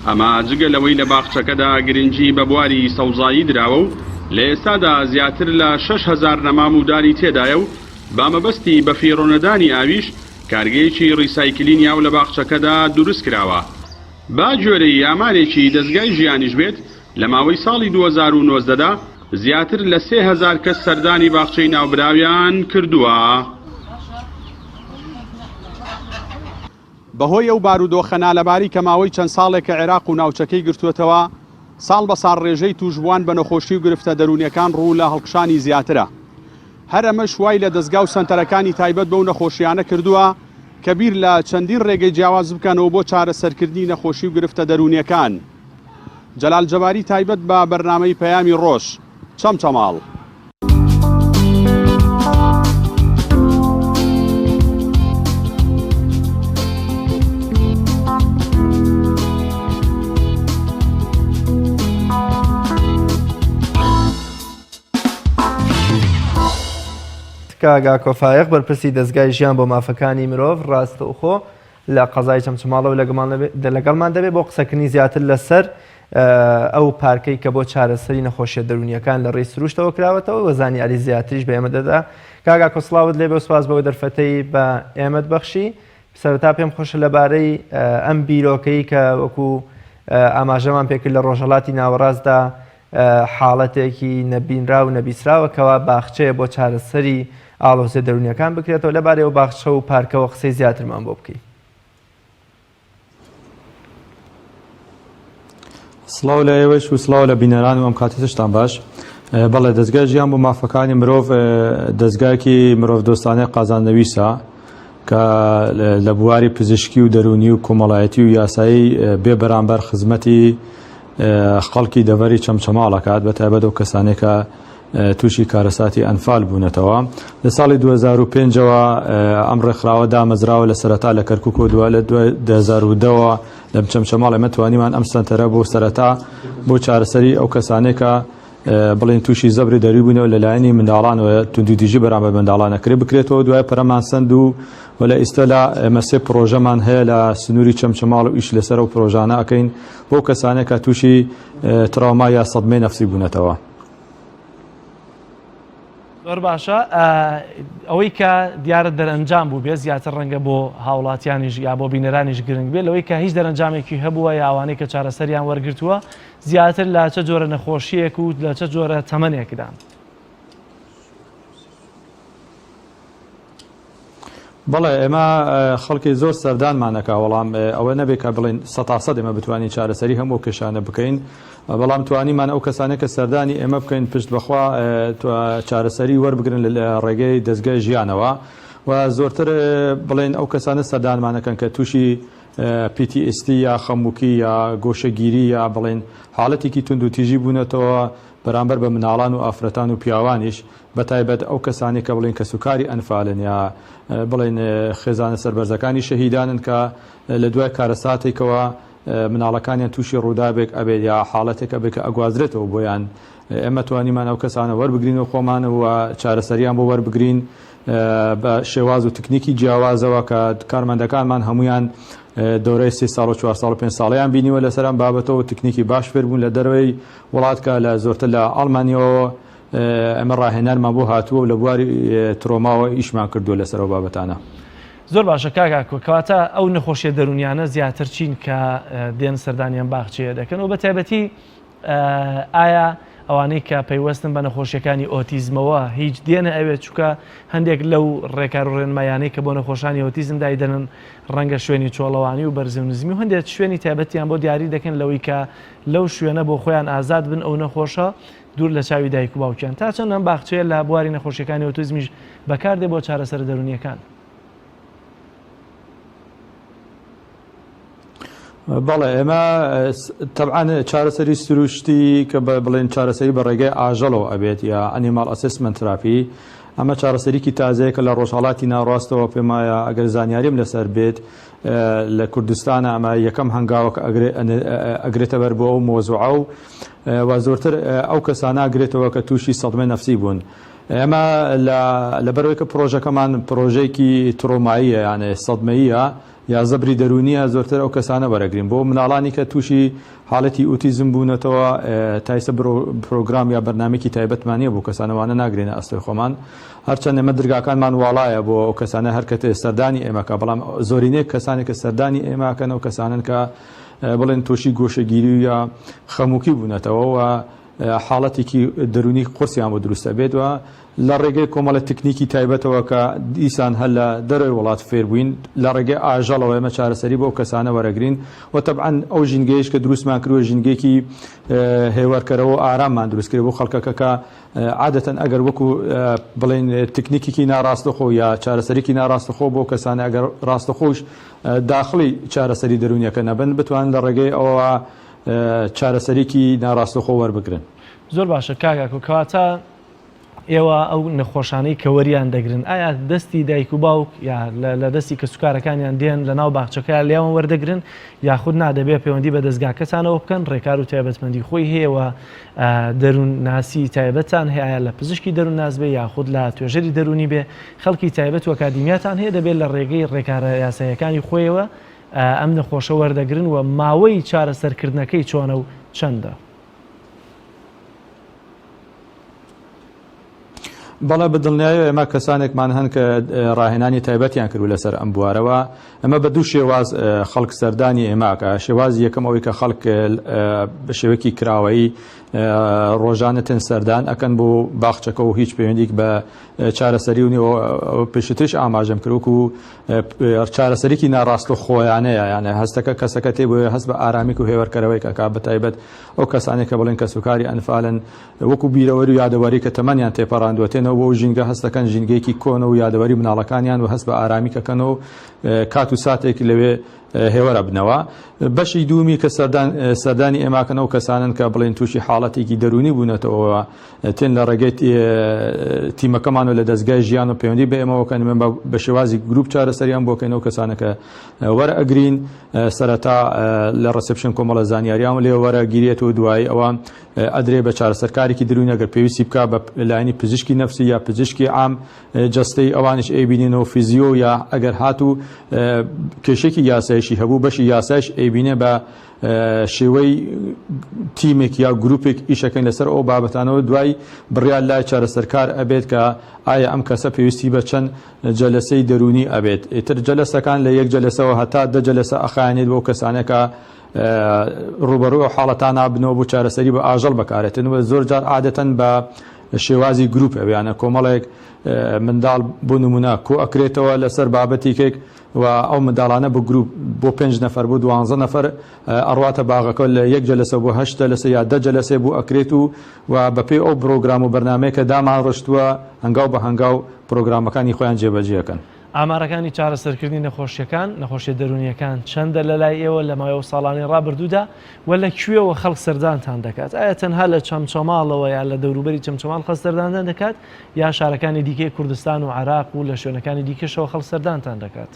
ئەمە جگە لەوەی لە باخچەکەدا گرنگی بە بواری سەوزایی دراوە و لە ئێستادا زیاتر لە 6,000 نەماموداری تێدایە و بامەبەستی بە فیڕۆنەدانی ئاویش کارگەیەکی ڕیسایکلینیا و لە باخچەکەدا دروست کراوە. با جۆرەی ئامارێکی دەستگای ژیانیش بێت لە ماوەی ساڵی 2019دا زیاتر لە 3,000 کەس سەردانی باخچەی ناوبراویان کردووە. بەهۆی ئەو بارودۆخە لەباری کە ماوەی چەند ساڵێکە عێراق و ناوچەکەی گرتووەتەوە، ساڵ بە ساڵ ڕێژەی توشبووان بە نەخۆشی و گرفتە دەرونیەکان ڕوو لە هەڵکشانی زیاترە. هەر ئەمە شوای لە دەستگا و سەنتەرەکانی تایبەت بەو نەخۆشیانە کردووە کە بیر لە چەندین ڕێگەی جیاواز بکەنەوە بۆ چارەسەرکردنی نەخۆشی و گرفتە دەرونیەکان. جەلال جەباری تایبەت بە بەرنامەی پەیامی ڕۆژ، چەمچەماڵ. کاگا کۆفایق بەرپرسی دەستگای ژیان بۆ مافەکانی مرۆڤ ڕاستەوخۆ لە قەزای چەمچەماڵە و لەگەڵمان دەبێت بۆ قسەکردنی زیاتر لەسەر ئەو پارکەی کە بۆ چارەسەری نەخۆشیە دەرونیەکان لە ڕێی سروشتەوە کراوەتەوە و زانیاری زیاتریش بە ئێمە دەدا. کاگا کۆسڵاوت لێ بە سواز بەوە دەرفەتەی بە ئێمەت بەخشی. سەرەتا پێم خۆشە لەبارەی ئەم بیرۆکەی کە وەکو ئاماژەمان پێکرد لە ڕۆژهەڵاتی ناوەڕاستدا حاڵەتێکی نەبینرا و نەبیسراوەکەوە باخچەیە بۆ چارەسەری ئاڵۆزیە دەرونیەکان بکرێتەوە. لەبارەی ئەو باخچە و پارکەوە قسەی زیاترمان بۆ بکەیت. سڵاو لە ئێوەش و سڵاو لە بینەران و ئەم کاتتشتان باش. بەڵێ دەستگای ژیان بۆ مافەکانی مرۆڤ دەستگایەکی مرۆڤ دۆستانەی قازاننەویسە کە لە بواری پزیشکی و دەرونی و کۆمەڵایەتی و یاسایی بێ بەرامبەر خزمەتی خەڵکی دەڤەری چەمچەماڵەکات بە تایبەت ئەو کەسانێکە تووشی کارەساتی ئەنفال بوونەتەوە. لە ساڵی 2005ەوە ئەم ڕێکخراوە دامەزراوە لە سەرەتا لە کەرکووک و دوای لە 2010ەوە لە چەمچەماڵ ئێمە توانیمان ئەم سنتەرە بۆ سەرەتا بۆ چارەسەری ئەو کەسانێکە بڵێن تووشی زەبری دەروی بوونەوە لەلایەنی منداڵانەوە توندودیژی بەرامبەر منداڵانەکرێ بکرێتەوە. دوای پەرەمان سند و لە ئێستا ئێمە سێ پرۆژەمان هەیە لە سنووری چەمچەماڵ و ئیش لەسەر و پرۆژانە ئەەکەین بۆ کەسانێکە تووشی تراوما یا سەدمەی نەفسی بوونەتەوە. زۆر باشە. ئەوەی کە دیارە دەرەنجام بوو بێ زیاتر ڕەنگە بۆ هاوڵاتیانیش یا بۆ بینەرانیش گرنگ بێت لەوەی کە هیچ دەرەنجامێکی هەبووە یا ئەوانەی کە چارەسەریان وەرگرتووە زیاتر لە چه جۆرە نەخۆشیەک و لە چه جۆرە تەمەنێکدان. بەڵێ ئێمە خەڵکی زۆر سەردانمانەکە وەڵام ئەوە نەبێت کە بڵین 100% ئێمە بتوانین چارەسەری هەموو کێشانە بکەین، بەڵام توانیمان ئەو کەسانێک کە سەردانی ئێمە بکەین پشت بەخوا چارەسەری وەربگرن لە ڕێگەی دەستگای ژیانەوە و زۆرتر بڵێن ئەو کەسانە سەردانمانەکەن کە تووشی PTSD یا خەمووکی یا گۆشەگیری یا بڵێن حاڵەتێکی توندوتیژی بوونەتەوە بەرامبەر بە مناڵان و ئافرەتان و پیاوانیش بە تایبەت ئەو کەسانی کە بڵێن کە سوکاری ئەنفالن یا بڵێن خێزانە سەربەرزەکانی شەهیدانن کە لە دوای کارەساتێکەوە مناڵەکانیان تووشی ڕووداوێک ئەبێت یا حاڵەتێک ئەبێت کە ئەگوازرێتەوە بۆیان ئێمە توانیمان ئەو کەسانە وەربگرین و خۆمانەوە چارەسەریان بۆ وەربگرین بە شێواز و تکنیکی جیاوازەوە کە کارمەندەکانمان هەمویان دەورەی 3 ساڵ و 4 ساڵ و 5 ساڵیان بینیوە لەسەرم بابەتەوە تکنیکی باش فێر بوون لە دەروەی وڵاتکە لە زۆرتر لە ئەڵمانیەوە ئەمە ڕاهێنانمان بۆ هاتووە و لە بواری ترۆماوە ئیشمان کردووە لەسەرەوە بابەتانە. زۆر باشە کاکەواتە ئەو نەخۆشیە دەرونیانە زیاتر چین کە دێن سەردانیان باخچەیە دەکەن و بە تایبەتی ئایا ئەوانەی کە پەیوەستن بە نەخۆشیەکانی ئۆتیزمەوە هیچ دێنە ئەوێت چووکە هەندێک لەو ڕێکار و ڕێنمایانەی کە بۆ نەخۆشانی ئۆتیزم دایدەنن ڕەنگە شوێنی چۆڵەوانی و بەرزنزمی و هەندێک شوێنی تایبەتیان بۆ دیاری دەکەن لەوەی کە لەو شوێنە بۆ خۆیان ئازاد بن ئەو نەخۆشە دوور لە چاوی دایک و باوکیان تا چەند ئەم باخچەیە لە بواری نەخۆشیەکانی ئۆتیزمیش بەکاردێ بۆ چارەسەر دەرونیەکان. بەڵێ ئێمە تەبعاً چارەسەری سروشتی کە بڵێن چارەسەری بە ڕێگەی ئاژەڵەوە ئەبێت یا ئەنیماڵ ئەسسمنت تراپی ئەمە چارەسەریکی تازەیە کە لە ڕۆژهەڵاتی ناوڕاستەوە پێمایە ئەگەر زانیاریم لەسەر بێت لە کوردستانە ئەمە یەکەم هەنگاوەکە ئەگرێتە بەر بۆ ئەو مۆزوعە و زۆرتر ئەو کەسانە ئەگرێتەوە کە تووشی سەدمەی نەفسی بوون. ئێمە لەبەرەوەی کە پرۆژەکەمان پرۆژەیەکی ترۆماییە یانێ سەدمەییە یا زەبری دەرونیە زۆرتر ئەو کەسانە وەرەگرین بۆ مناڵانی کە تووشی حاڵەتی ئوتیزم بوونەتەوە تایسە پرۆگرام یا بەرنامێکی تایبەتمانیە بۆ کەسانەوانە ناگرێنە ئەستۆی خۆمان هەرچەند ئێمە دەرگاکانمان واڵایە بۆ ئەو کەسانە هەرکەتێ سەردانی ئێمەکە بەڵام زۆرینەی کەسانێک کە سەردانی ئێماکەن ئەو کەسانن کە بڵێن تۆشی گۆشەگیری یا خەموکی بوونەتەوە و حاڵەتێکی دەرونی قورسیان بۆ دروستە بێت و لە ڕێگەی کۆمەڵە تکنیکی تایبەتەوە کە دیسان هەل لە دەروی وڵات فێر بووین لە ڕێگەی ئاژەڵەوە ئێمە چارەسەری بۆ کەسانە وەرەگرین و تەبعەن ئەو ژینگەیش کە دروستمان کردووە ژینگەیەکی هێوارکەرەوە ئاراممان دروستکرێ بۆ خەڵکەکە کە عادەتەن ئەگەر وەکو بڵێن تکنیکێکی ناڕاستەخۆ یا چارەسەرێکی ناڕاستەخۆ بۆ کەسانە ئەگەر ڕاستەخۆش داخڵی چارەسەری دەرونیەکە نەبن بتوان لە ڕێگەی ئەوە چارەسەرێکی ناڕاستەخۆ وەربگرن. زۆر باشە کاکاکۆ کەواتە ئێوە ئەو نەخۆشانەی کە وەریان دەگرن ئایا دەستی دایک و باوک یا لە دەستی کە سوکارەکانیان دێن لە ناو باخچەکە لێوان وەردەگرن یاخود نادەبێ پەیوەندی بە دەستگاکەتانەوە بکەن ڕێکار و تایبەتمەندی خۆی هەیەوە دەروون ناسی تایبەتان هەیە لە پزیشکی دەروون ناز بێ یاخود لە توێژەری دەرونی بێ خەڵکی تایبەت و ئەکادیمیاتان هەیە دەبێت لە ڕێگەی ڕێکارە یاساییەکانی خۆیەوە ئەم نەخۆشە وەردەگرن و ماوەی چارەسەرکردنەکەی چۆنە و چەندە؟ بەڵێ بدڵنیایە ئێمە کەسانێکمان هەن کە ڕاهێنانی تایبەتیان کردو لەسەر ئەم بوارەوە ئەمە بە دوو شێواز خەڵک سەردانی ئێماکە شێوازی یەکەم ئەوەی کە خەڵک بە شێوەیەکی کراوەیی ڕۆژانەتن سەردان ئەکەن بۆ باخچەکە و هیچ پەیوەندیک بە چارەسەری و پشتش ئاماژەم کردوک و چارەسەرێکی ناڕاست و خۆیانەیە یانە هەستەکە کەسەکە تێ بۆ هەست بە ئارامیک و هێوەرکەرەوەی کەکا بە تایبەت ئەو کەسانێک کە بڵێن کە سوکاری ئەنفالن وەکو بیرەوەری و یادەوەری کە تەمەنیان تێپەڕاندوێتێنەوە بۆ ژینگە هەستەکەن ژینگەیەکی کۆنە و یادەوەری مناڵەکانیان و هەست بە ئارامیکەکەنەوە کات و ساتێک لەوێ هێوەرە بنەوە بەشی دوومی کە سەردانی ئێماکەنەوە کەسانن کە بڵێن تووشی حاڵەتێکی دەرونی بوونەتەوە تێن لە ڕێگەی تیمەکەمان و لە دەستگای ژیان و پەیوەندی بە ئێمەوەکەن بە شێوازی گروپ چارەسەریان بۆکەنەوە کەسانەکە وەرئەگرین سەرەتا لە ڕسپشن کۆمەڵە زانیاریان و لێ وەرەگیرێت و دوایی ئەوە ئەدرێ بە چارەسەرکارێکی دروین ئەگەر پێویستی بکە بە لایەنی پزیشکی نەفسی یا پزیشکی عام جەستەی ئەوانش ئەیبینێنەوە فیزیۆ یا ئەگەر هاتوو کێشێکی یاسایشی هەبوو بەشی یاسایش ئەیبینێ بە شێوەی تیمێک یا گروپێک ئیشەکەین لەسەر ئەو بابەتانەوە دوای بڕیان لای چارەسەرکار ئەبێت کە ئایا ئەم کەسە پێویستی بە چەند جەلەسەی دەرونی ئەبێت ئیتر جەلەسەکان لە یەک جەلەسەوە هەتا دە جەلەسە ئەخایەنێت بۆ کەسانێکە ڕوبەڕووی ئەو حاڵەتانە بنەوە بۆ چارەسەری بە ئاژەڵ بەکارێتن و زۆر جار عادەتەن بە شێوازی گروپ ئەویانە کۆمەڵێک منداڵ بۆ نمونە کۆ ئەکرێتەوە لەسەر بابەتێکێک و ئەو منداڵانە بۆ گروپ بۆ 5 نەفەر بۆ 12 نەفەر ئەڕواتە باغەکە لە یەک جەلەسە بۆ 8 جەلەسە یا 10 جەلەسێ بۆ ئەکرێت و بەپێی ئەو پرۆگرام و بەرنامەیەکە دامان ڕشتووە هەنگاو بە هەنگاو پرۆگرامەکانی خۆیان جێبەجێەکەن. ئامارەکانی چارەسەرکردنی نەخۆشیەکان نەخۆشیە دەرونیەکان چەندە لە لای ئێوە لە مایە و ساڵانی ڕابردوودا و لە کوێوە خەڵک سەردانتان دەکات ئایا تەنها لە چەمچەماڵەوە یا لە دەوروبەری چەمچەماڵ خەڵک سەردانتان دەکات یا شارەکانی دیکەی کوردستان و عێراق و لە شوێنەکانی دیکەشەوە خەڵک سەردانتان دەکات؟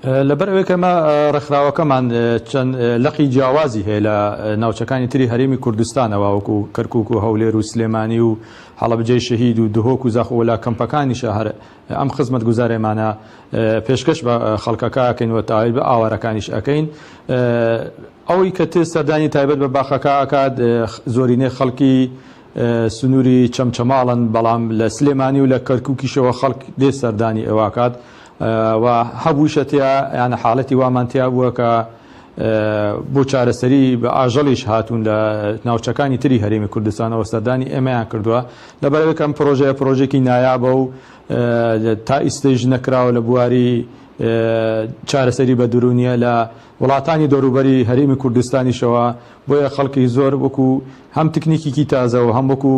لەبەر ئەوەی کەمە ڕێکخراوەکەمان چەند لەقی جیاوازی هەیە لە ناوچەکانی تری هەرێمی کوردستانەوە وەکو کەرکووک و هەولێر و سلێمانی و هەڵەبجەی شەهید و دهۆک و زاخۆوەلا کەمپەکانی شەهر ئەم خزمەت گوزارێمانە پێشکەش بە خەڵکەکە ئەکەین و تاویل بە ئاوارەکانیش ئەەکەین ئەوەی کە تێ سەردانی تایبەت بە باخەکە ئاکات زۆرینەی خەڵکی سنووری چەمچەماڵن بەڵام لە سلێمانی و لە کەرکووکیشەوە خەڵک دێ سەردانی ئێواکات و هەبووشەتیا یانە حاڵەتی وامانتیا بووە کە بۆ چارەسەری بە ئاژەڵیش هاتوون لە ناوچەکانی تری هەرێمی کوردستانەوە سەردانی ئێمەیان کردووە لەبەرەوەی پرۆژەیەکی نایابە و تا ئیستێژ نەکراوە لە بواری چارەسەری بە درونیە لە وڵاتانی دەوروبەری هەرێمی کوردستانیشەوە بۆیە خەڵکی زۆر وەکو هەم تکنیکیکی تازە و هەم وەکو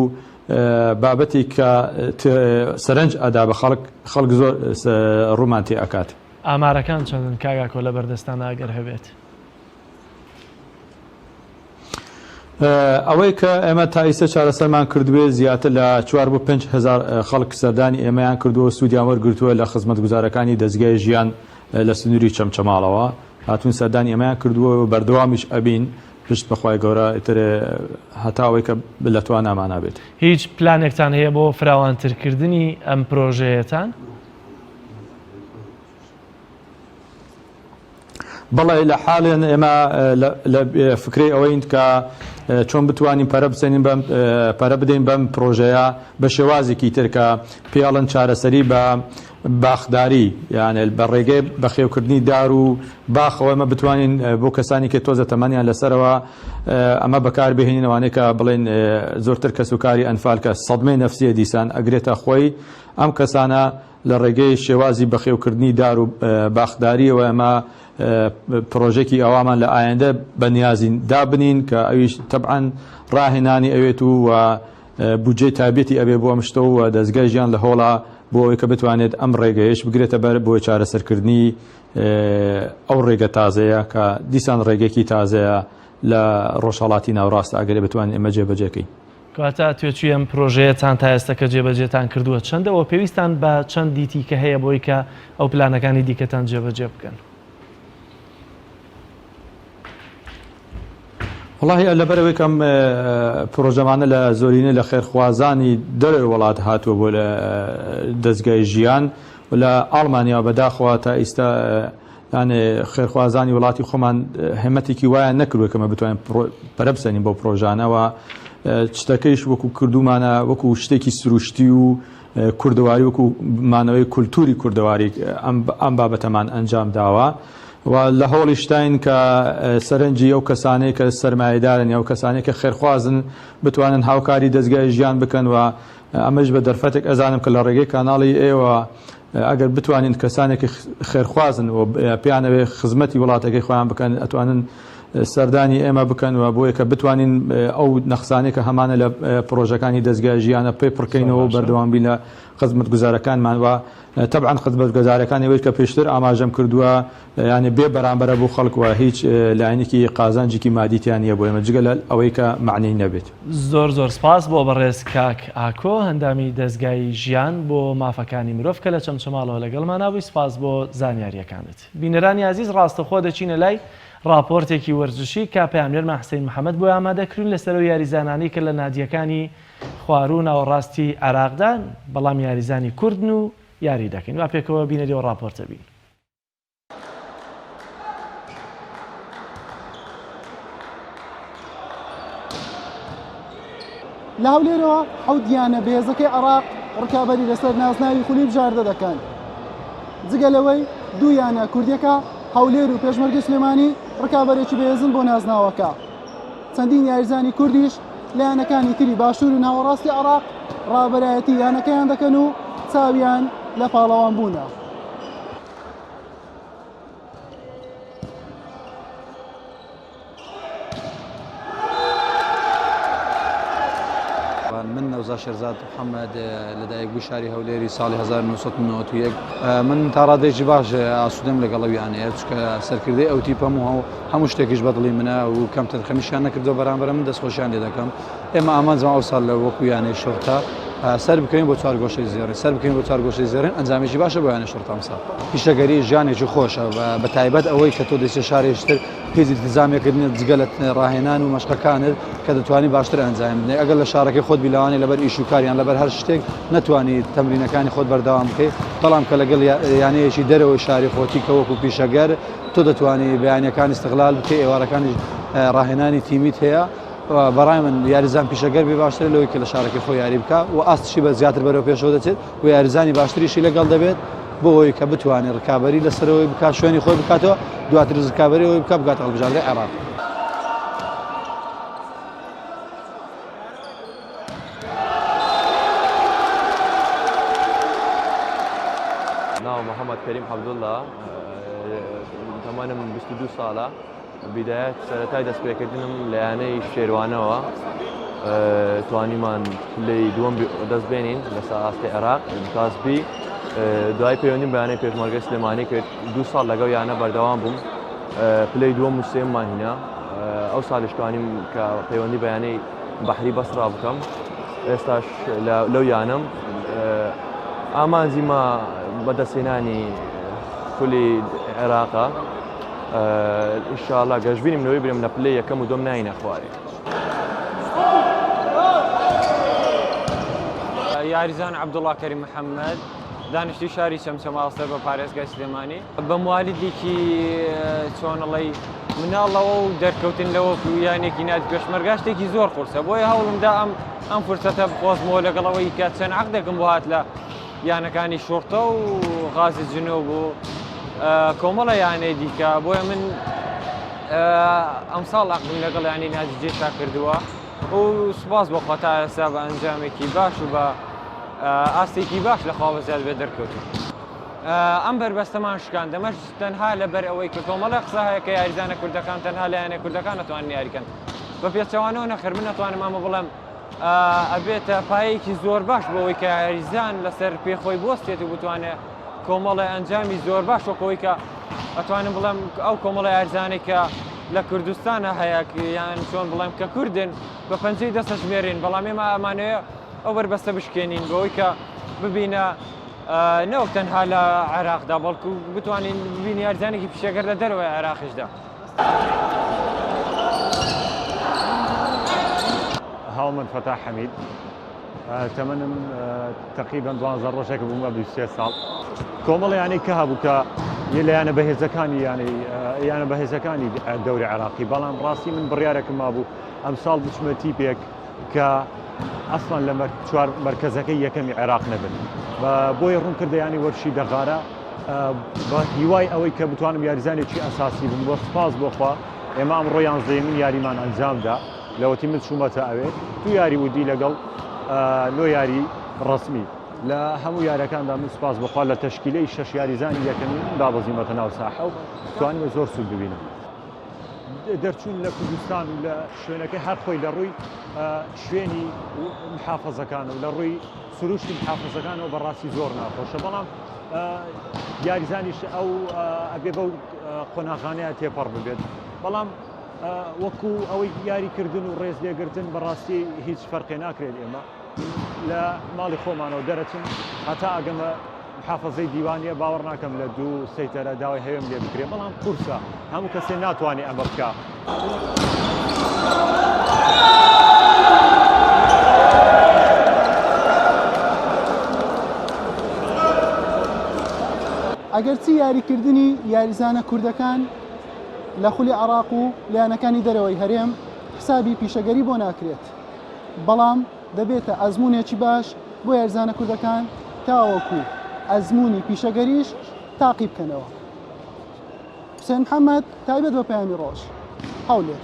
بابەتی کە سەرنج ئەدا بە خەڵک زۆر ڕوومان تێ ئەکات. ئامارەکان چەندن کاگاکۆ لە بەردەستانە ئەگەر هەبێت؟ ئەوەی کە ئێمە تا ئێستا چارەسەرمان کردوێ زیاتر لە 4 بۆ 5 هزار خەڵک سەردانی ئێمەیان کردووە سوودیان وەرگرتووە لە خزمەت گوزارەکانی دەستگای ژیان لە سنووری چەمچەماڵەوە هاتوون سەردانی ئەمەیان کردووە و بەردەوامیش ئەبین پشت بەخوای گەورە ئیتر هەتاوەی کە لە توانامانە بێت. هیچ پلانێکتان هەیە بۆ فراوانترکردنی ئەم پرۆژەیەتان؟ بەڵێ لە حاڵێن ئێمە لە فکری ئەوەین کە چۆن بتوانین پەرە بدەین بەم پرۆژەیە بە شێوازێکی تر کە پێڵەن چارەسەری بە باخداری یانە بە ڕێگەی بەخێوکردنی دار و باخەوە ئەمە بتوانین بۆ کەسانی کە تۆزە تەمەنیان لەسەرەوە ئەمە بەکاربهێنینەوانەیە کە بڵێن زۆرتر کەسوکاری ئەنفال کە سەدمەی نەفسیە دیسان ئەگرێتە خۆی ئەم کەسانە لە ڕێگەی شێوازی بەخێوکردنی دار و باخداریەوە ئەمە پرۆژێکی ئەوامان لە ئایندە بەنیازین دابنین کە ئەویش تەبعاً ڕاهێنانی ئەوێت و بودجێ تایبەتی ئەبێ بۆ ئەمشتەوە و دەستگای ژیان لە هۆڵا بۆ ئەوەی کە بتوانێت ئەم ڕێگەیەش بگرێتە بەر بۆ چارەسەرکردنی ئەو ڕێگە تازەیە کە دیسان ڕێگەکی تازەیە لە ڕۆژهەڵاتی ناوڕاست ئەگەرێ بتوانین ئێمە جێبەجێکەین. کاتە توێچی ئەم پرۆژەیەتان تا ئێستا کە جێبەجێتان کردووە چەندەوە پێویستان بە چەند دیتی کە هەیە بۆی کە ئەو پلانەکانی دیکەتان جێبەجێ بکەن؟ وڵاهی لەبەرەوەی کەم پرۆژەمانە لە زۆرینە لە خێرخوازانی دەرەوەی وڵات هاتووە بۆ لە دەستگای ژیان و لە ئاڵمانیا بەداخەوە تا ئێستا خێرخوازانی وڵاتی خۆمان هەمەتێکی وایە نەکردووە کەمە بتوانین پەرە بسەنین بۆ پرۆژانەوە شتەکەیش وەکو کردومانە وەکو شتێکی سروشتی و کوردەواری وەکو مانەوەی کولتوری کوردەواری ئەم بابەتەمان ئەنجام داوە و لە هەوڵیشتین کە سەرنجی ئەو کەسانەی کە سەرمایه‌دارن یا ئەو کەسانەی کە خێرخوازن بتوانن هاوکاری دەستگای ژیان بکەن و ئەمەش بە دەرفەتێک ئەزانم کە لە ڕێگەی کاناڵی ئێوە ئەگەر بتوانین کەسانێکی خێرخوازن و پیانەوێ خزمەتی وڵاتەکەی خۆیان بکەن ئەتوانن سەردانی ئێمە بکەن و بۆیە کە بتوانین ئەو نەخسانێک کە هەمانە لە پرۆژەکانی دەستگای ژیانە پێ پڕکەینەوە و بەردەوامبی لە خزمەت گوزارەکانمان و تەبعاً خزمەت گوزارەکانی وەی کە پێشتر ئاماژەم کردووە یعنی بێ بەرامبەرە بۆ خەڵک و هیچ لاینێکی قازانجێکی مادیتیان نییە بۆ ئێمە جگە لە ئەوەی کە معنی نەبێت. زۆر زۆر سپاس بۆ بەڕێز کاک ئاکۆ هەندامی دەستگای ژیان بۆ مافەکانی مرۆڤ کە لە چەمچەماڵەوە لەگەڵمان ناوی سپاس بۆ زانیاریەکانت. بینەرانی عزیز ڕاستەخۆ دەچینە لای راپۆرتێکی وەرزشی کا پەیامبەر حوسێن محەممەد بۆ ئامادەکردن لەسەر یاریزانانی کە لە نادیەکانی خوارو ناوەڕاستی عێراقدان بەڵام یاریزانی کوردن و یاری دەکەین وا پێکەوە بینەریەوە راپۆرتە بین. لە هەولێرەوە ئەو دیانە بێزەکەی عێراق ڕکابەری لەسەر ناسناوی خولی بژاردە دەکەن. جگە لەوەی دوویانە کوردیەکە هەولێر و پێشمەرگە سلێمانی ڕکابەرێکی بێزن بۆ نازناوەکە. چەندین یاریزانی کوردیش لە یانەکانی تری باشوور و ناوەڕاستی عێراق ڕابەرایەتی یانەکەیان دەکەن و چاویان لە پاڵەوان بوونە. من نەوزا شێرزاد محەممەد لەدایک بوو شاری هەولێری ساڵی 1991 من تا ڕادێکی باش ئاسوودەم لەگەڵەویانەیە چکە سەرکردەی ئەو تیپەم و هەموو شتێکیش بەدڵی منە و کەم تەنخەمیشیان نەکردو بەرامبەر من دەستخۆشیان لێ دەکەم. ئێمە ئامانجمان ئەو ساڵ لە وەکو یانەی شورتا سەر بکەین بۆ چوارگۆشەی زێڕین سەر بکەین بۆ چوارگۆشەی زێڕین ئەنجامێکی باشە بۆ یانەی شورتا ئەمساڵ. پیشەگەری ژیانێکی خۆشە بە تایبەت ئەوەی کە تۆ دەچێت شارێشتر پێی التزامێکردنت جگە لە ڕاهێنان و مەشقەکانت کە دەتوانی باشتر ئەنجام بدەیت. ئەگەر لە شارەکەی خۆت بیلەوانی لەبەر ئیش و کاریان لەبەر هەر شتێک نەتوانی تەمرینەکانی خۆت بەردەوام بکەیت بەڵام کە لەگەڵ یانەیەکی دەرەوەی شاری خۆتی کە وەکو پیشەگەر تۆ دەتوانی بەیانیەکان استقلال بکەی ئێوارەکانی ڕاهێنانی تیمیت هەیە بەڕای من یاریزان پیشەگەر بێ باشتر لەوەی کە لە شارەکەی خۆی یاری بکە و ئاستشی بە زیاتر بەرەو پێشەوە دەچێت و یاریزانی باشتریشی لەگەڵ دەبێت بۆ ئەوەی کە بتوانێت ڕکابەری لەسەرەوەی بکات شوێنی خۆی بکاتەوە دواتر ڕکابەری ئەوەی بکات بگاتە هەڵبژاردەی عێراق. ناو محەممەد کەریم عەبدوڵڵا تەمەنم 22 ساڵە بدایەت سەرەتای دەستپێکردنم لە یانەی شێروانەوە توانیمان پلەی دووەم دەست بێنین لە سەرئاستی عێراق تاسبی دوای پەیوەندیم بە یانەی پێشمەرگەی سلێمانی کرد 2 ساڵ لەگەڵ یانە بەردەوام بووم پلەی دووەم و سێممان هینە ئەو ساڵیش توانیم کە پەیوەندی بە یانەی بەحری بەسڕا بکەم ئێستاش لەو یانم ئامانجیمە بەدەستهێنانی خولی عێراقە ئینشاءڵڵا گەشتبینیم لەوەی برێم لە پلەی یەکەم و دۆم ناینە خوارێ. یاریزان عەبدوڵڵا کەریم محەممەد دانیشتی شاری چەمچەماڵ سەر بە پارێزگای سلێمانی بە موالیدێکی چۆنەڵی مناڵەوە و دەرکەوتن لەوە یانێکی نات پێشمەرگا شتێکی زۆر قورسە بۆیە هەوڵمدا ئەم فرسەتە بخۆزمەوە لەگەڵەوەی کە چەند عەق دەکەم بۆ هات لە یانەکانی شۆرتە و غازی جنۆ بوو کۆمەڵە یانەی دیکە بۆیە من ئەمساڵ عەقدم لەگەڵ یانی ناجێشا کردووە و سوپاس بۆ خوا تا ئێستا بە ئەنجامێکی باش و بە ئاستێکی باش لە خاوەزیاد بێ دەرکەوتون. ئەم بربەستەمان شکان دەمەش تەنها لەبەر ئەوەی کە کۆمەڵە قسە هەیە کە یاریزانە کوردەکان تەنها لە یانە کوردەکان نەتوانن یاریکەن بە پێچەوانەوە نەخێر من نەتوانم ئەمە بڵێم ئەبێتە پایەیەکی زۆر باش بەوەی کە یاریزان لەسەر پێخۆی بۆستێت و بتوانێت کۆمەڵە ئەنجامی زۆر باش وەکەوەی کە ئەتوانم بڵێم ئەو کۆمەڵە یاریزانێک کە لە کوردستانە هەیە یان چۆن بڵێم کە کوردن بە پەنجەی دەستە ژمێرین بەڵام ئێمە ئەمانەیە ئەو بربەستە بشکێنین بەوەی کە ببینە نەوەک تەنها لە عێراقدا بەڵکو بتوانین ببینی یاریزانێکی پیشەگەر لە دەرەوەی عێراقیشدا. هاومن فتاح حەمید تەمەنم تقریبا 12 ڕۆژێک بوومە 23 ساڵ کۆمەڵیانەی کە هەبوو کە لە یانە بەهێزەکانی یانە بەهێزەکانی دەوری عێراقی بەڵام ڕاستی من بڕیارێکم مابوو ئەم ساڵ بچمە تیپێک کە ئەسڵان لە چوار مرکزەکەی یەکەمی عێراق نەبن بۆی ڕوون کردیانی وەرشی دەغارە بە هیوای ئەوەی کە بتوانم یاریزانێکی ئەساسی بم بۆ سپاس بۆخوا ئێمە ئەمڕۆ 11 من یاریمان ئەنجامدا لەوەتی من چوومەتە ئەوێ تو یاری ودی لەگەڵ لۆ یاری ڕسمی لە هەموو یارەکاندا من سپاس بخوا لە تەشکیلەی 6 یاریزانی یەکەمی دابەزیمەتە ناو ساحە و توانمە زۆر سوود ببینم. دەرچوون لە کوردستان و لە شوێنەکەی هەر خۆی لە ڕووی شوێنی محافەزەکان و لە ڕووی سروشتی محافەزەکانەوە بەڕاستی زۆر ناخۆشە بەڵام یاریزانیش ئەو ئەبێ بەو قۆناغانەیە تێپەڕ ببێت بەڵام وەکو ئەوەی یاریکردن و ڕێز لێگرتن بەڕاستی هیچ فەرقێ ناکرێت ئێمە لە ماڵی خۆمانەوە دەرەچن هەتا ئەگەمە محافەزەی دیوانیە باوەڕ ناکەم لە 2 سەیتەرە داوای هەوێم لێ بکرێ بەڵام قورسە هەموو کەسێ ناتوانێت ئەمە بکە. ئەگەرچی یاریکردنی یاریزانە کوردەکان لە خولی عێراق و لایەنەکانی دەرەوەی هەرێم حسابی پیشەگەری بۆ ناکرێت بەڵام دەبێتە ئەزمونێکی باش بۆ یاریزانە کوردەکان تاوەکو ئەزمونی پیشەگەریش تاقی بکەنەوە. حوسێن محەممەد تایبەت بە پەیامی ڕۆژ هەولێر.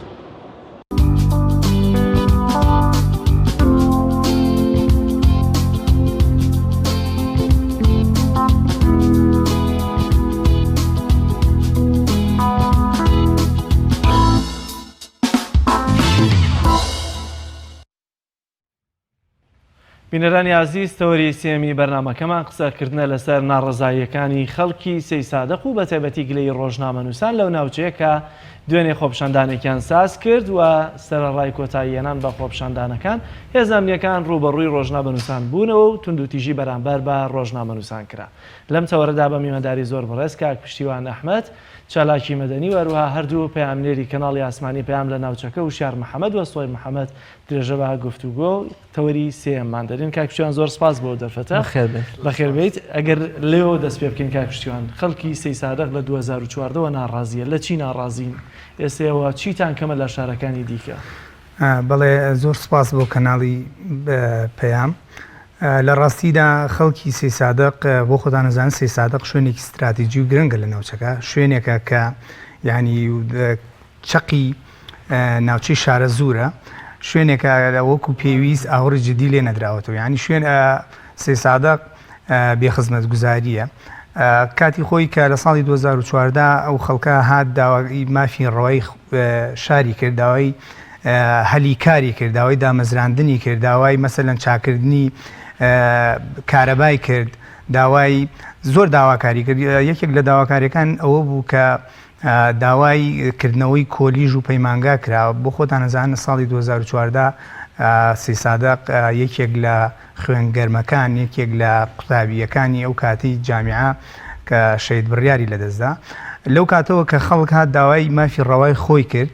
بینەرانی عزیز تەوەری سێمی بەرنامەکەمان قسەکردنە لەسەر ناڕەزاییەکانی خەڵکی سەی سادق و بە تایبەتی گلەی ڕۆژنامەنووسان لەو ناوچەیەکە دوێنێ خۆپشاندانێکیان ساز کرد و سەرەڕای کۆتاییێنان بە خۆپشاندانەکان هێزانیەکان ڕوبەڕووی ڕۆژنامەنووسان بوونەوە و توندوتیژی بەرامبەر بە ڕۆژنامەنووسان کرا. لەم تەوەرەدا بە میوەنداری زۆر بەڕێز کاک پشتیوان ئەحمەد چالاکی مەدەنی وەروها هەردوو پەیامنێری کەناڵی ئاسمانی پەیام لە ناوچەکە و شار محەممەد و سۆی محەممەد درێژە بە گفتوگۆ تەوەری سێمان دەرین. کاک پشتیوان زۆر سپاس بۆ دەرفەتە بەخێربێت. ئەگەر لێەوە دەست پێ بکەین کاک پشتیوان خەڵکی سەی سادق لە 2014 ناڕازیە لە چی ناڕازین ئێستەوە چیتان کەمە لە شارەکانی دیکە؟ بەڵێ زۆر سپاس بۆ کەناڵی پەیام. لە ڕاستیدا خەڵکی سەی سادق بۆ خۆتان نەزانن سەی سادق شوێنێکی استراتیجی و گرنگە لە ناوچەکە شوێنێکە کە یعنی چەقی ناوچەی شارە زورە شوێنێکە وەکو پێویست ئاوڕ جدی لێ نەدراوەتەوە یعنی شوێن سەی سادق بێخزمەت گوزاریە. کاتی خۆی کە لە ساڵی 2014 ئەو خەڵکە هات داوای مافی ڕەوای شاری کرد داوای هەلیکاری کرد داوای دامەزراندنی کرد داوای مەسەلەن چاکردنی کارەبای کرد داوای زۆر داواکاری کرد. یەکێک لە داواکاریەکان ئەوە بوو کە داوای کردنەوەی کۆلیژ و پەیمانگا کراوە بۆ خۆتان نەزانن ساڵی 2014 سەی سادق یەکێک لە خوێنگەرمەکان یەکێک لە قوتابیەکانی ئەو کاتی جامیعە کە شەید بڕیاری لەدەستدا لەو کاتەوە کە خەڵک هات داوای مافی ڕەوای خۆی کرد